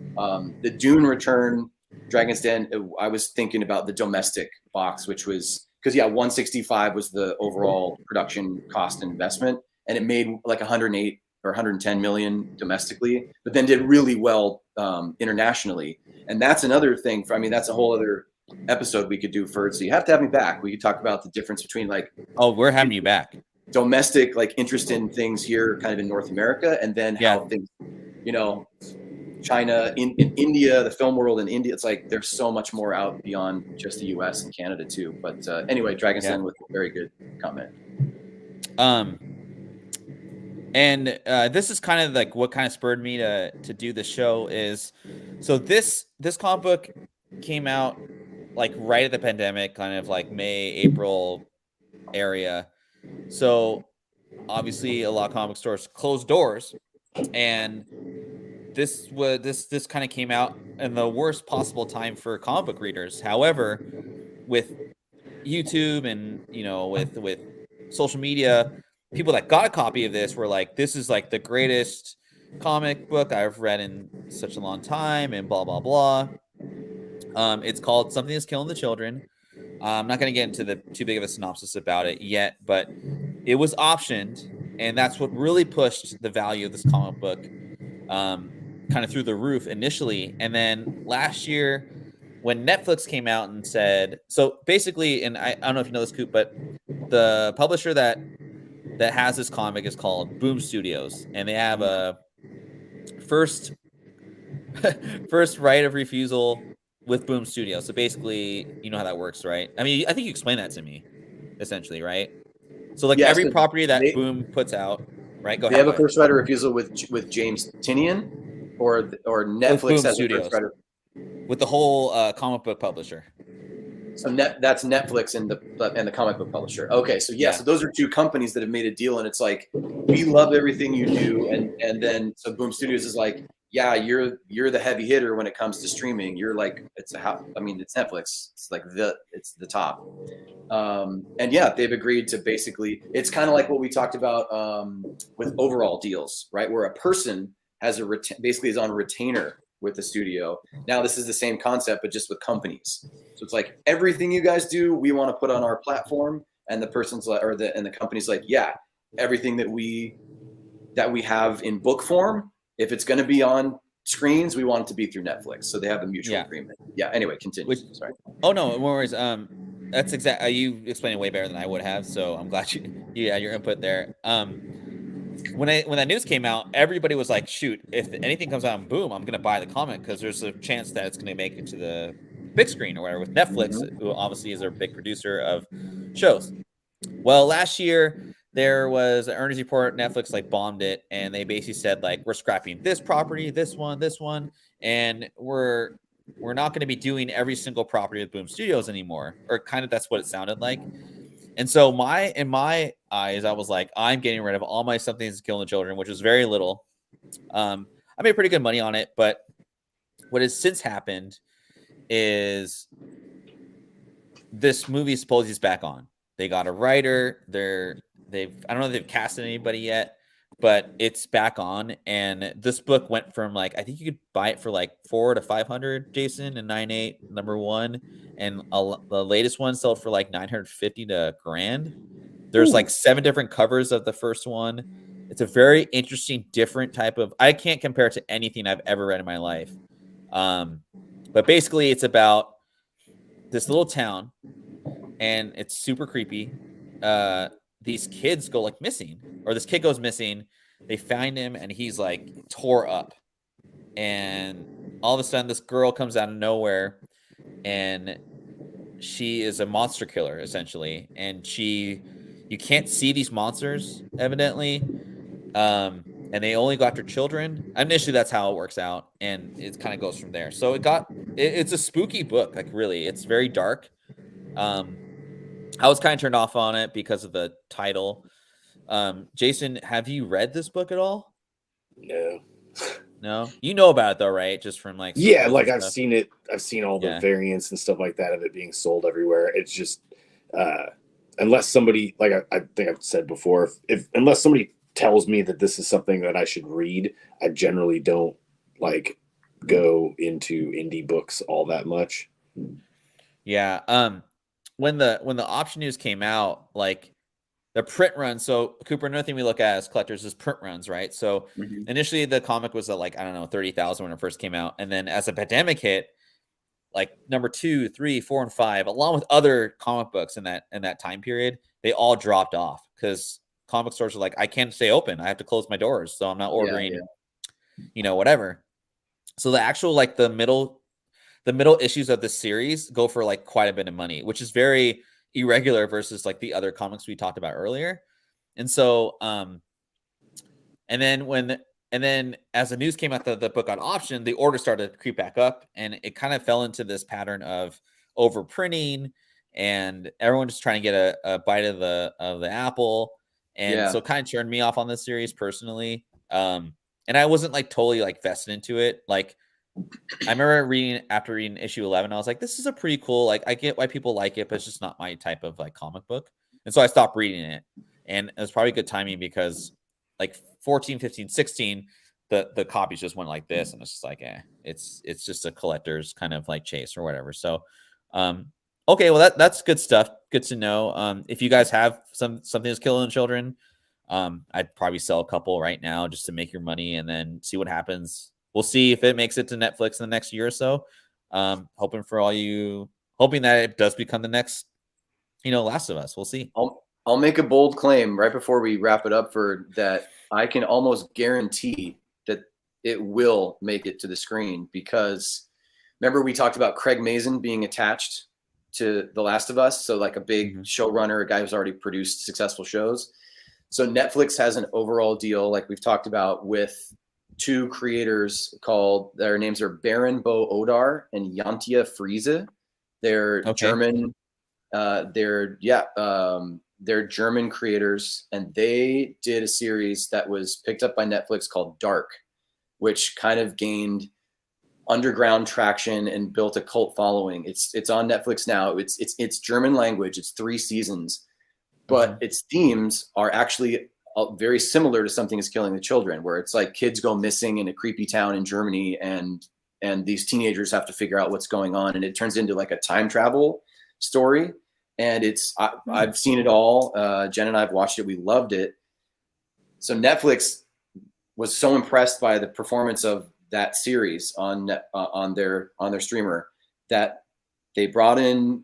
The Dune Return, Dragon's Den, I was thinking about the domestic box, which was, because 165 was the overall production cost and investment, and it made like 108 or 110 million domestically, but then did really well internationally. And that's another thing. That's a whole other episode we could do, Ferd. So you have to have me back. We could talk about the difference between like, oh, we're having you back. Domestic, like interest in things here kind of in North America, and then how things, China, in India, the film world in India, it's like there's so much more out beyond just the US and Canada too. But anyway, Dragon's Den with a very good comment. And this is kind of like what kind of spurred me to do the show is, so this comic book came out like right at the pandemic, kind of like May, April area. So obviously a lot of comic stores closed doors, and this kind of came out in the worst possible time for comic book readers. However, with YouTube and with social media, people that got a copy of this were like, this is like the greatest comic book I've read in such a long time, and blah blah blah. It's called Something Is Killing the Children. I'm not going to get into the too big of a synopsis about it yet, but it was optioned, and that's what really pushed the value of this comic book kind of through the roof initially. And then last year, when Netflix came out and said, so basically, and I don't know if you know this, Coop, but the publisher that has this comic is called Boom Studios, and they have a first right of refusal with Boom Studios. So basically, you know how that works, right? I mean, I think you explained that to me, essentially, right? So like every property that Boom puts out, right? They have a first right of refusal with James Tinian, or Netflix has a first right of, with the whole comic book publisher. So that's Netflix and the comic book publisher. Okay, so so those are two companies that have made a deal, and it's like, we love everything you do, and then so Boom Studios is like, yeah, you're the heavy hitter when it comes to streaming. You're like, it's Netflix. It's like it's the top. And they've agreed to basically, it's kind of like what we talked about with overall deals, right? Where a person has basically is on retainer with the studio. Now this is the same concept, but just with companies. So it's like, everything you guys do, we want to put on our platform, and the person's like, and the company's like, yeah, everything that we have in book form, if it's going to be on screens, we want it to be through Netflix. So they have a mutual agreement. Yeah. Anyway, continue. Sorry. Oh no, no worries. That's exactly, you explained it way better than I would have. So I'm glad you had your input there. When that news came out, everybody was like, shoot, if anything comes out on Boom, I'm going to buy the comic, because there's a chance that it's going to make it to the big screen or whatever with Netflix, who obviously is a big producer of shows. Well, last year there was an earnings report. Netflix like bombed it, and they basically said like, we're scrapping this property, this one, and we're not going to be doing every single property with Boom Studios anymore, or kind of that's what it sounded like. And so in my eyes, I was like, I'm getting rid of all my Something Is Killing the Children, which was very little. I made pretty good money on it, but what has since happened is this movie supposedly is back on. They got a writer. I don't know if they've casted anybody yet, but it's back on. And this book went from like, I think you could buy it for like $400 to $500, Jason, and 9.8 #1, and the latest one sold for like $950 to $1,000. There's like 7 different covers of the first one. It's a very interesting, different type of. I can't compare it to anything I've ever read in my life. But basically, it's about this little town, and it's super creepy. These kids go like missing, or this kid goes missing. They find him, and he's like tore up. And all of a sudden, this girl comes out of nowhere, and she is a monster killer essentially. And you can't see these monsters evidently. And they only go after children. Initially, that's how it works out, and it kind of goes from there. So it's a spooky book, like really, it's very dark. I was kind of turned off on it because of the title. Jason, have you read this book at all? No. No, you know about it though, right? Just from like like I've seen it. I've seen all the variants and stuff like that of it being sold everywhere. It's just unless somebody, like I think I've said before, unless somebody tells me that this is something that I should read, I generally don't like go into indie books all that much. Yeah. When the option news came out, like the print run. So Cooper, another thing we look at as collectors is print runs, right? So initially the comic was at like, I don't know, 30,000 when it first came out. And then as a pandemic hit, like number 2, 3, 4, and 5, along with other comic books in that time period, they all dropped off because comic stores are like, I can't stay open. I have to close my doors. So I'm not ordering, whatever. So the actual, like the middle issues of this series go for like quite a bit of money, which is very irregular versus like the other comics we talked about earlier. And so, and then as the news came out that the book got optioned, the order started to creep back up, and it kind of fell into this pattern of overprinting and everyone just trying to get a bite of the apple. And so it kind of turned me off on this series personally. And I wasn't like totally like vested into it. Like I remember after reading issue 11, I was like, this is a pretty cool, like I get why people like it, but it's just not my type of like comic book. And so I stopped reading it. And it was probably good timing because like 14, 15, 16, the copies just went like this. And it's just like, it's just a collector's kind of like chase or whatever. So, okay, well that's good stuff. Good to know. If you guys have something that's killing children, I'd probably sell a couple right now just to make your money and then see what happens. We'll see if it makes it to Netflix in the next year or so. Hoping that it does become the next, Last of Us. We'll see. I'll make a bold claim right before we wrap it up for that. I can almost guarantee that it will make it to the screen because remember we talked about Craig Mazin being attached to The Last of Us. So like a big showrunner, a guy who's already produced successful shows. So Netflix has an overall deal, like we've talked about, with 2 creators their names are Baron Bo Odar and Jantia Friese. They're German. They're German creators, and they did a series that was picked up by Netflix called Dark, which kind of gained underground traction and built a cult following. It's on Netflix now. It's German language. It's 3 seasons, but its themes are actually very similar to Something Is Killing the Children, where it's like kids go missing in a creepy town in Germany, and these teenagers have to figure out what's going on, and it turns into like a time travel story. And I've seen it all. Jen and I have watched it. We loved it. So Netflix was so impressed by the performance of that series on their streamer that they brought in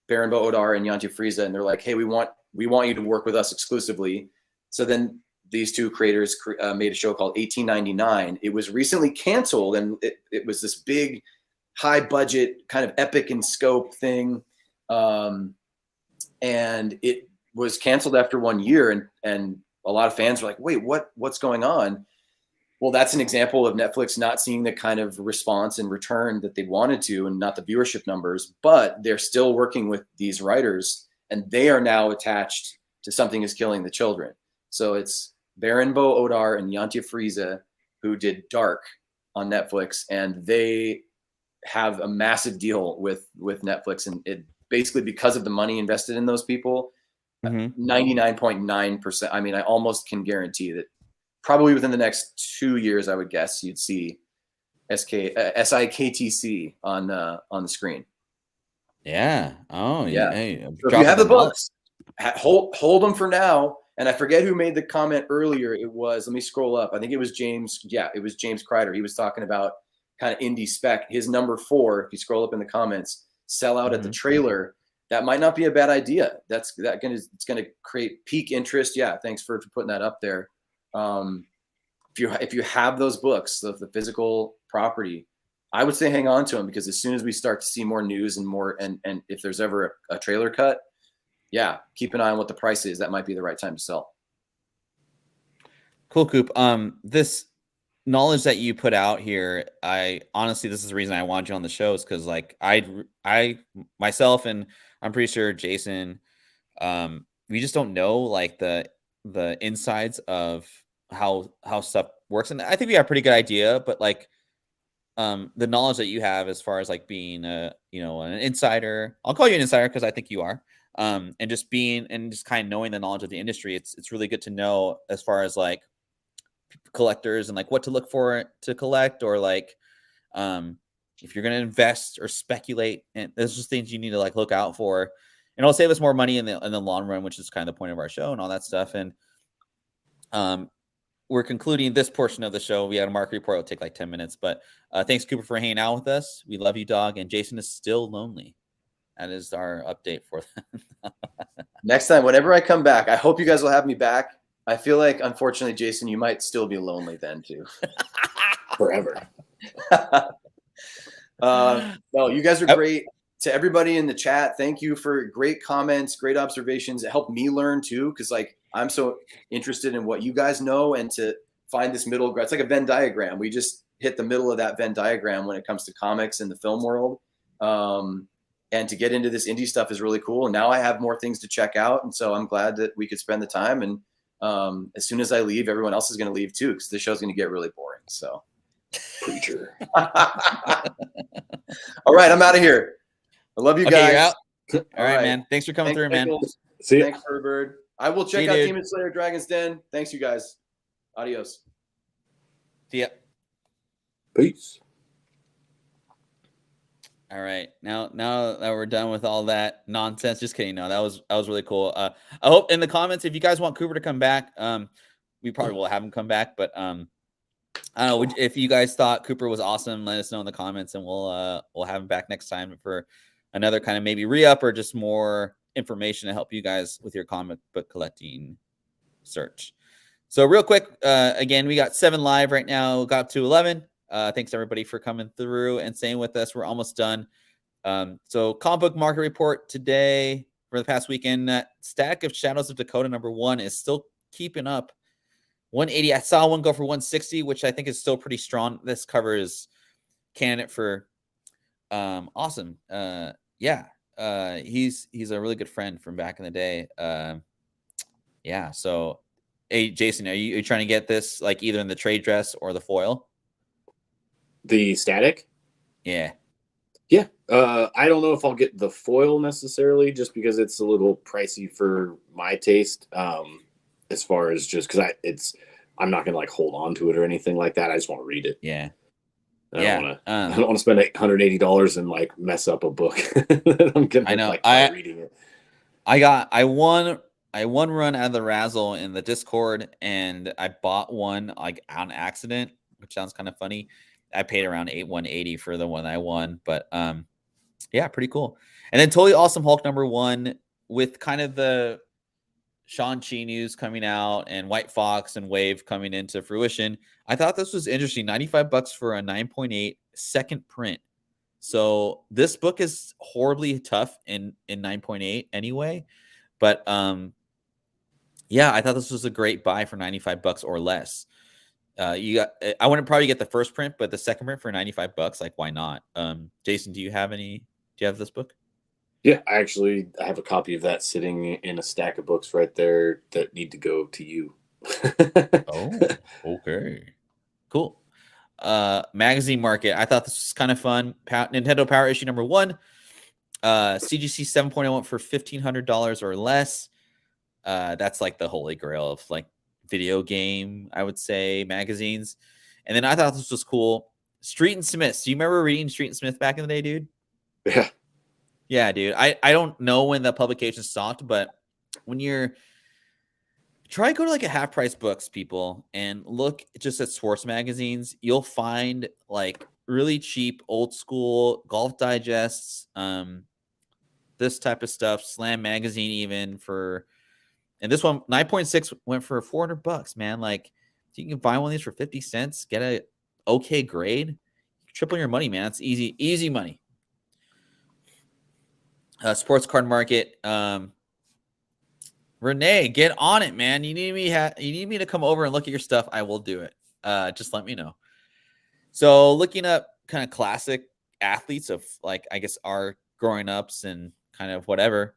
Baron Bo Odar and Jantia Friese, and they're like, hey, we want you to work with us exclusively. So then these 2 creators made a show called 1899. It was recently canceled, and it was this big, high budget, kind of epic in scope thing. And it was canceled after 1 year, and a lot of fans were like, wait, what's going on? Well, that's an example of Netflix not seeing the kind of response and return that they wanted to, and not the viewership numbers, but they're still working with these writers, and they are now attached to Something Is Killing the Children. So it's Baron Bo Odar and Jantia Friese who did Dark on Netflix, and they have a massive deal with Netflix, and it basically because of the money invested in those people, 99.9%. I mean, I almost can guarantee that probably within the next 2 years, I would guess you'd see SIKTC on the screen. Yeah. Oh, yeah. Hey, so if you have the books, hold them for now. And I forget who made the comment earlier. It was, let me scroll up. I think it was James. Yeah, it was James Kreider. He was talking about kind of indie spec. His number 4, if you scroll up in the comments, sell out at the trailer. That might not be a bad idea. It's gonna create peak interest. Yeah, thanks for putting that up there. If you have those books, the physical property, I would say hang on to them, because as soon as we start to see more news and more, and if there's ever a trailer cut, yeah, keep an eye on what the price is. That might be the right time to sell. Cool, Coop. This knowledge that you put out here, I honestly, this is the reason I wanted you on the show, is because like I myself, and I'm pretty sure Jason, we just don't know like the insides of how stuff works, and I think we have a pretty good idea, but like the knowledge that you have as far as like being an insider, I'll call you an insider because I think you are, and just kind of knowing the knowledge of the industry, it's really good to know as far as like collectors and like what to look for to collect, or like if you're going to invest or speculate, and there's just things you need to like look out for, and it'll save us more money in the long run, which is kind of the point of our show and all that stuff. And we're concluding this portion of the show. We had a market report. It'll take like 10 minutes, but thanks, Cooper, for hanging out with us. We love you, dog. And Jason is still lonely. That is our update for that. Next time, whenever I come back, I hope you guys will have me back. I feel like, unfortunately, Jason, you might still be lonely then too. Forever. No, you guys are great. To everybody in the chat, thank you for great comments, great observations. It helped me learn too, because like I'm so interested in what you guys know, and to find this middle ground. It's like a Venn diagram. We just hit the middle of that Venn diagram when it comes to comics and the film world. And to get into this indie stuff is really cool. And now I have more things to check out, and so I'm glad that we could spend the time. And as soon as I leave, everyone else is going to leave too, because this show's going to get really boring. So, preacher. All right, I'm out of here. I love you guys. You're out. All right, man. Thanks for coming through, man. See you. Thanks, Bird. I will check out Demon Slayer Dragon's Den. Thanks, you guys. Adios. See ya. Peace. All right. Now that we're done with all that nonsense, just kidding. No, that was really cool. I hope in the comments, if you guys want Cooper to come back, we probably will have him come back, but I don't know, if you guys thought Cooper was awesome, let us know in the comments, and we'll have him back next time for another kind of maybe re-up or just more information to help you guys with your comic book collecting search. So real quick, again, we got 7 live right now, got up to 11. Thanks everybody for coming through and staying with us. We're almost done. So comic book market report today for the past weekend. Stack of Shadows of Dakota #1 is still keeping up. 180. I saw one go for 160, which I think is still pretty strong. This cover is candidate for awesome. Yeah. He's a really good friend from back in the day. Yeah. So, hey, Jason, are you trying to get this like either in the trade dress or the foil? The static? Yeah. Yeah. I don't know if I'll get the foil necessarily, just because it's a little pricey for my taste. As far as just because I'm not gonna like hold on to it or anything like that. I just want to read it. Yeah. I don't want to spend $180 and like mess up a book that I'm gonna like by reading it. I won run out of the razzle in the Discord, and I bought one like on accident, which sounds kind of funny. I paid around $180 for the one I won, but yeah, pretty cool. And then Totally Awesome Hulk #1 with kind of the Shang-Chi news coming out and White Fox and Wave coming into fruition. I thought this was interesting. $95 for a 9.8 second print. So this book is horribly tough in 9.8 anyway. But yeah, I thought this was a great buy for $95 or less. I wouldn't probably get the first print, but the second print for $95, like why not? Jason, do you have this book? Yeah, I have a copy of that sitting in a stack of books right there that need to go to you. Oh, okay. Cool. Magazine market. I thought this was kind of fun. Nintendo Power issue #1. CGC 7.01 for $1,500 or less. That's like the holy grail of like video game, I would say, magazines. And then I thought this was cool. Street and Smith. Do you remember reading Street and Smith back in the day, dude? Yeah. Yeah, dude. I don't know when the publication stopped, but when you're try go to like a half price books, people, and look just at sports magazines. You'll find like really cheap old school golf digests, this type of stuff, Slam magazine even for, and this one 9.6 went for $400, man. Like you can buy one of these for 50 cents, get a okay grade, triple your money, man. It's easy money. Sports card market. Renee, get on it, man. You need me to come over and look at your stuff. I will do it. Just let me know. So looking up kind of classic athletes of like, I guess our growing ups and kind of whatever.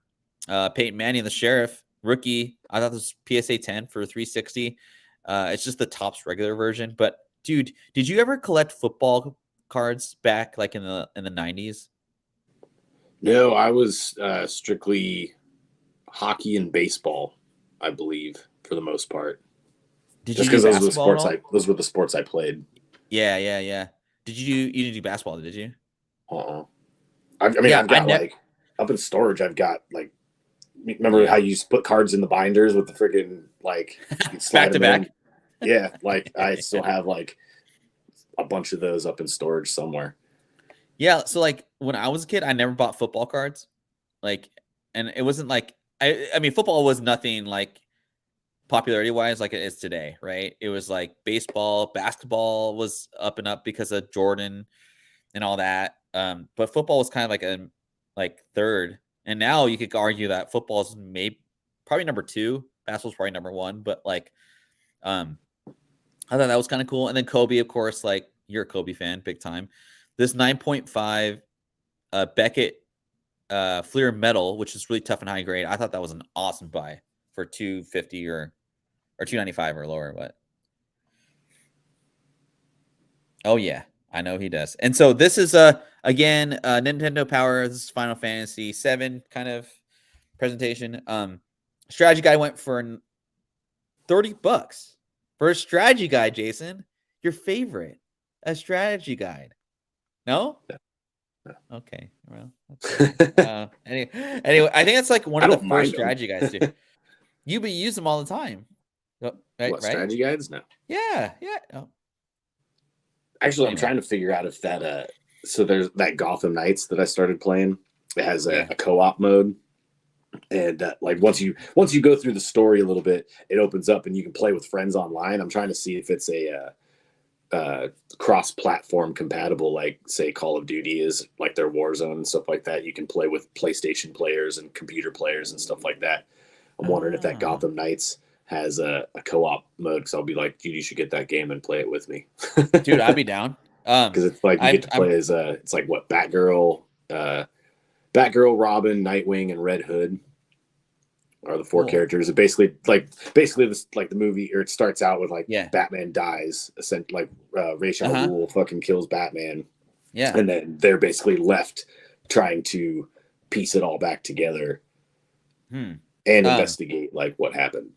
Peyton Manning, the Sheriff, rookie. I thought this was PSA 10 for 360. It's just the Topps regular version. But dude, did you ever collect football cards back like in the 90s? No, I was strictly hockey and baseball, I believe, for the most part. Did just you because those were the sports I played. Yeah. You didn't do basketball, did you? I mean, I've got like up in storage. I've got like, remember how you used to put cards in the binders with the freaking like back to back? Yeah, like I still have like a bunch of those up in storage somewhere. Yeah, so like when I was a kid, I never bought football cards, like, and it wasn't like I mean, football was nothing like popularity wise like it is today, right? It was like baseball, basketball was up and up because of Jordan and all that. But football was kind of like a third, and now you could argue that football is probably number 2, basketball's probably number 1. But like, I thought that was kind of cool. And then Kobe, of course, like you're a Kobe fan, big time. This 9.5 Beckett Fleer metal, which is really tough and high grade. I thought that was an awesome buy for $250 or $295 or lower. But oh yeah, I know he does. And so this is again Nintendo Power. This is Final Fantasy 7 kind of presentation. Strategy guide went for $30 for a strategy guide. Jason, your favorite, a strategy guide? No. Okay. Well, anyway, I think it's like one of the first strategy guides too. You use them all the time. Right? Strategy guides? No. Yeah. Oh. Actually, I'm trying to figure out if that so there's that Gotham Knights that I started playing. It has a co-op mode. And like once you go through the story a little bit, it opens up and you can play with friends online. I'm trying to see if it's a cross-platform compatible, like say Call of Duty is, like their Warzone and stuff like that. You can play with PlayStation players and computer players and stuff like that. I'm wondering if that Gotham Knights has a co-op mode, because I'll be like, dude, you should get that game and play it with me. Dude, I'd be down. Because it's like you get to play as it's like what, Batgirl, Robin, Nightwing, and Red Hood are the 4 characters. It basically this like the movie, or it starts out with like Batman dies, like Ra's al Ghul fucking kills Batman, and then they're basically left trying to piece it all back together and investigate like what happened.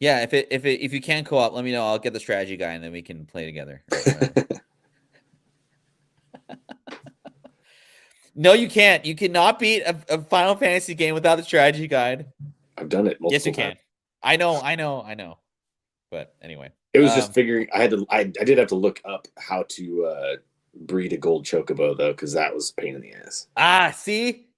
Yeah, if you can co-op, let me know. I'll get the strategy guy and then we can play together. No, you can't. You cannot beat a Final Fantasy game without the strategy guide. I've done it multiple Yes, you times. can. I know. But anyway, it was just figuring. I did have to look up how to breed a gold chocobo though, because that was a pain in the ass. See,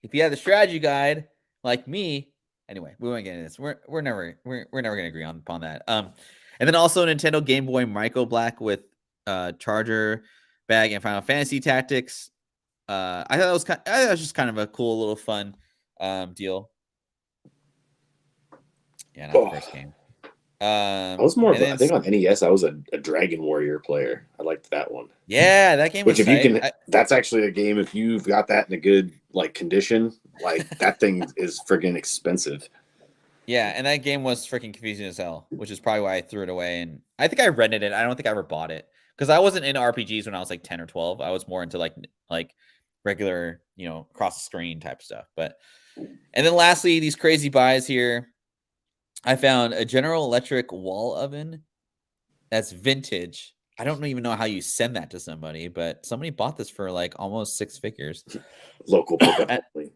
if you had the strategy guide like me, anyway, we won't get into this. We're never gonna agree upon that. And then also Nintendo Game Boy Micro Black with charger bag and Final Fantasy Tactics. I thought that was just kind of a cool little fun deal. Yeah, not the first game. I was more of I think on NES, I was a Dragon Warrior player. I liked that one. Yeah, that game. Which, if you can, that's actually a game. If you've got that in a good like condition, like that thing is friggin' expensive. Yeah, and that game was freaking confusing as hell, which is probably why I threw it away. And I think I rented it. I don't think I ever bought it because I wasn't into RPGs when I was like 10 or 12. I was more into like regular, cross the screen type stuff. But and then lastly, these crazy buys here. I found a General Electric wall oven that's vintage. I don't even know how you send that to somebody, but somebody bought this for like almost 6 figures. Local pickup only.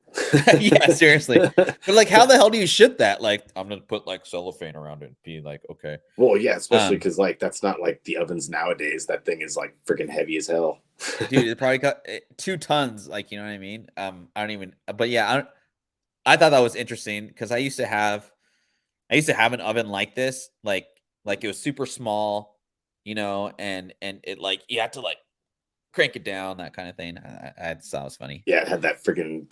Yeah, seriously. But like, how the hell do you ship that? Like, I'm gonna put like cellophane around it and be like, okay. Well, yeah, especially because like that's not like the ovens nowadays. That thing is like freaking heavy as hell. Dude, it probably got 2 tons. Like, you know what I mean? I don't even. But yeah, I thought that was interesting because I used to have an oven like this, like it was super small, you know, and it like you had to like crank it down, that kind of thing. I thought it was funny. Yeah, it had that freaking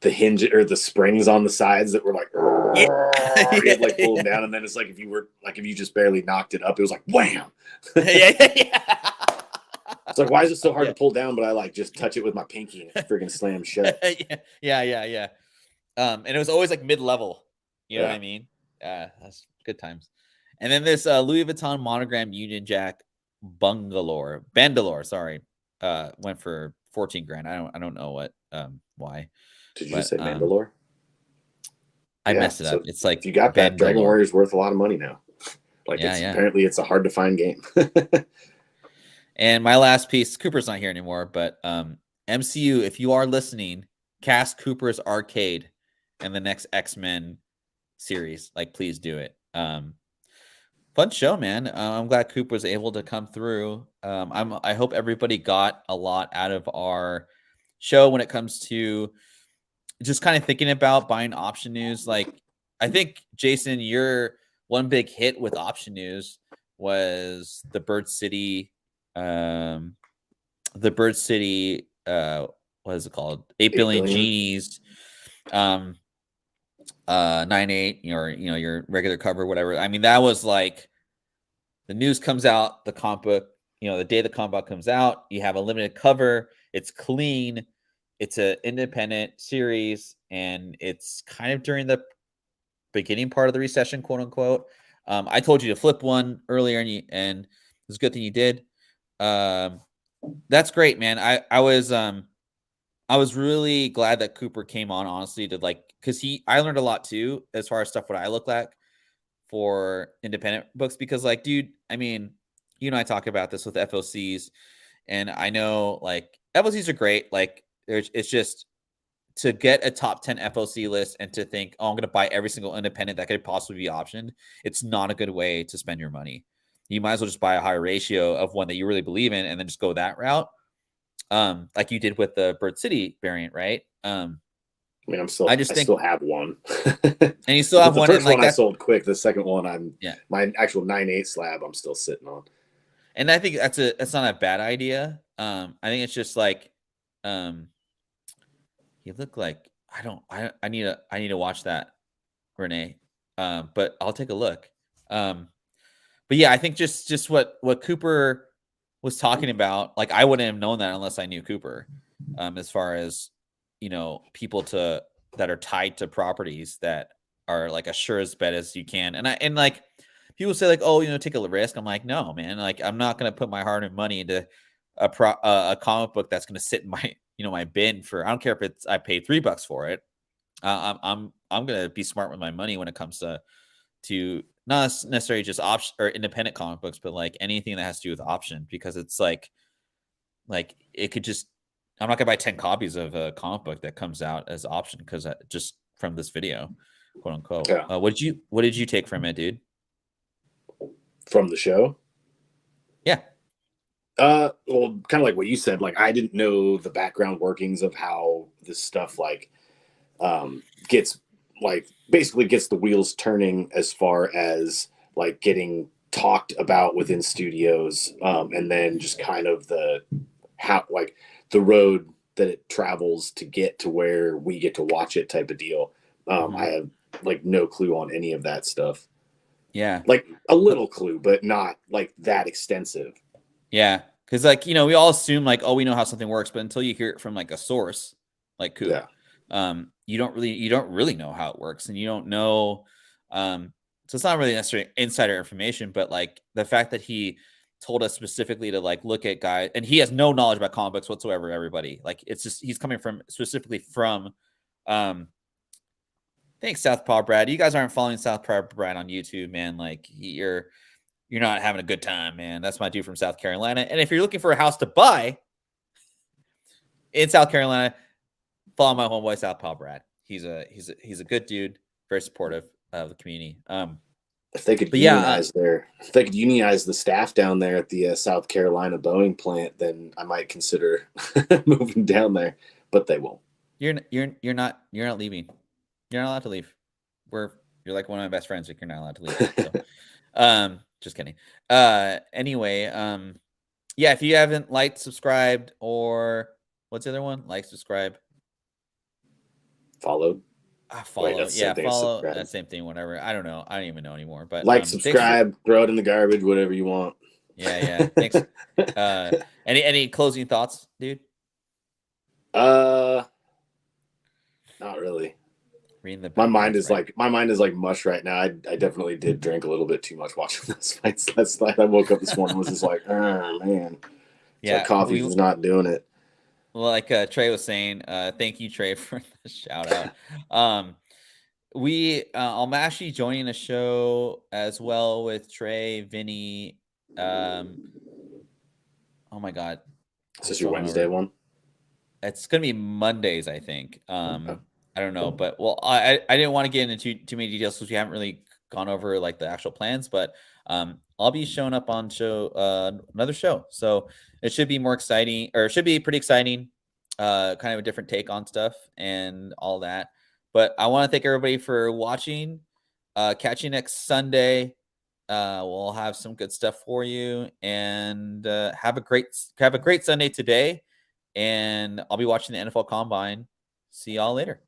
the hinge or the springs on the sides that were like, you had like pull them down, and then it's like if you just barely knocked it up, it was like wham. yeah. It's like, why is it so hard to pull down? But I like just touch it with my pinky and it freaking slams shut. Yeah. And it was always like mid-level. You know what I mean? That's good times. And then this Louis Vuitton monogram Union Jack Bandolore, sorry, went for 14 grand. I don't know what why. Did you just say Mandalore? I messed it up. It's like if you got that, Dragon Warrior's worth a lot of money now. Like apparently it's a hard to find game. And my last piece, Cooper's not here anymore, but MCU, if you are listening, cast Cooper's Arcade in the next X-Men series. Like, please do it. Fun show, man. I'm glad Cooper was able to come through. I hope everybody got a lot out of our show when it comes to just kind of thinking about buying option news. Like, I think, Jason, your one big hit with option news was the Bird City. What is it called? 8 billion genies. 9/8, your regular cover, whatever. I mean, that was like the news comes out, the comic book, the day the comic book comes out, you have a limited cover, it's clean, it's an independent series, and it's kind of during the beginning part of the recession, quote unquote. I told you to flip one earlier, and it's a good thing you did. That's great, man. I was really glad that Cooper came on, honestly, to like, because I learned a lot too as far as stuff what I look like for independent books, because like, dude, I mean, you and I talk about this with FOCs, and I know like FOCs are great. Like, it's just to get a top 10 FOC list and to think, oh, I'm going to buy every single independent that could possibly be optioned. It's not a good way to spend your money. You might as well just buy a higher ratio of one that you really believe in and then just go that route. Like you did with the Bird City variant, right? I mean, I still have one. And you still have one. The first one I sold quick. The second one, my actual 9/8 slab, I'm still sitting on. And I think that's not a bad idea. I think it's just like, you look like I need to watch that, Renee. But I'll take a look. But yeah, I think just what Cooper was talking about, like I wouldn't have known that unless I knew Cooper. As far as people that are tied to properties that are like as sure as bet as you can, and like people say like, oh, take a risk. I'm like, no, man, like I'm not gonna put my hard-earned money into a comic book that's gonna sit in my my bin for, I don't care if I paid $3 for it. I'm gonna be smart with my money when it comes to not necessarily just option or independent comic books, but like anything that has to do with option, because it's like it could just, I'm not gonna buy 10 copies of a comic book that comes out as option because just from this video, quote unquote. Yeah. What did you take from it, dude? From the show? Yeah. Well, kind of like what you said. Like, I didn't know the background workings of how this stuff gets basically gets the wheels turning as far as like getting talked about within studios, and then just kind of the road that it travels to get to where we get to watch it type of deal. I have like no clue on any of that stuff. Yeah, like a little clue, but not like that extensive. Yeah, because like we all assume like, oh, we know how something works, but until you hear it from like a source like Coop, you don't really know how it works, and you don't know. So it's not really necessarily insider information, but like the fact that he told us specifically to like look at guys, and he has no knowledge about comic books whatsoever. Everybody, like, it's just he's coming specifically from. Thanks, Southpaw Brad. You guys aren't following Southpaw Brad on YouTube, man. Like you're you're not having a good time, man. That's my dude from South Carolina. And if you're looking for a house to buy in South Carolina, follow my homeboy Southpaw Brad. He's a good dude, very supportive of the community. If they could unionize if they could unionize the staff down there at the South Carolina Boeing plant, then I might consider moving down there. But they won't. You're not leaving. You're not allowed to leave. You're like one of my best friends. Like, you're not allowed to leave. So, just kidding. Anyway, yeah. If you haven't liked, subscribed, or what's the other one? Like, subscribe, followed. Follow. Wait, yeah, follow. That same thing. Whatever. I don't know. I don't even know anymore. But like, subscribe, throw it in the garbage, whatever you want. Yeah. Thanks. Any closing thoughts, dude? Not really. My mind is like mush right now. I definitely did drink a little bit too much watching those fights last night. I woke up this morning and was just like, oh man. Yeah, like coffee was not doing it. Well, like Trey was saying, thank you, Trey, for the shout out. I'm actually joining a show as well with Trey, Vinny. Oh my God. Is this your Wednesday one? It's gonna be Mondays, I think. Okay. I don't know, but I didn't want to get into too many details because we haven't really gone over like the actual plans, but I'll be showing up on another show. So it should be more exciting, or it should be pretty exciting, kind of a different take on stuff and all that. But I want to thank everybody for watching. Catch you next Sunday. We'll have some good stuff for you, and have a great Sunday today. And I'll be watching the NFL Combine. See y'all later.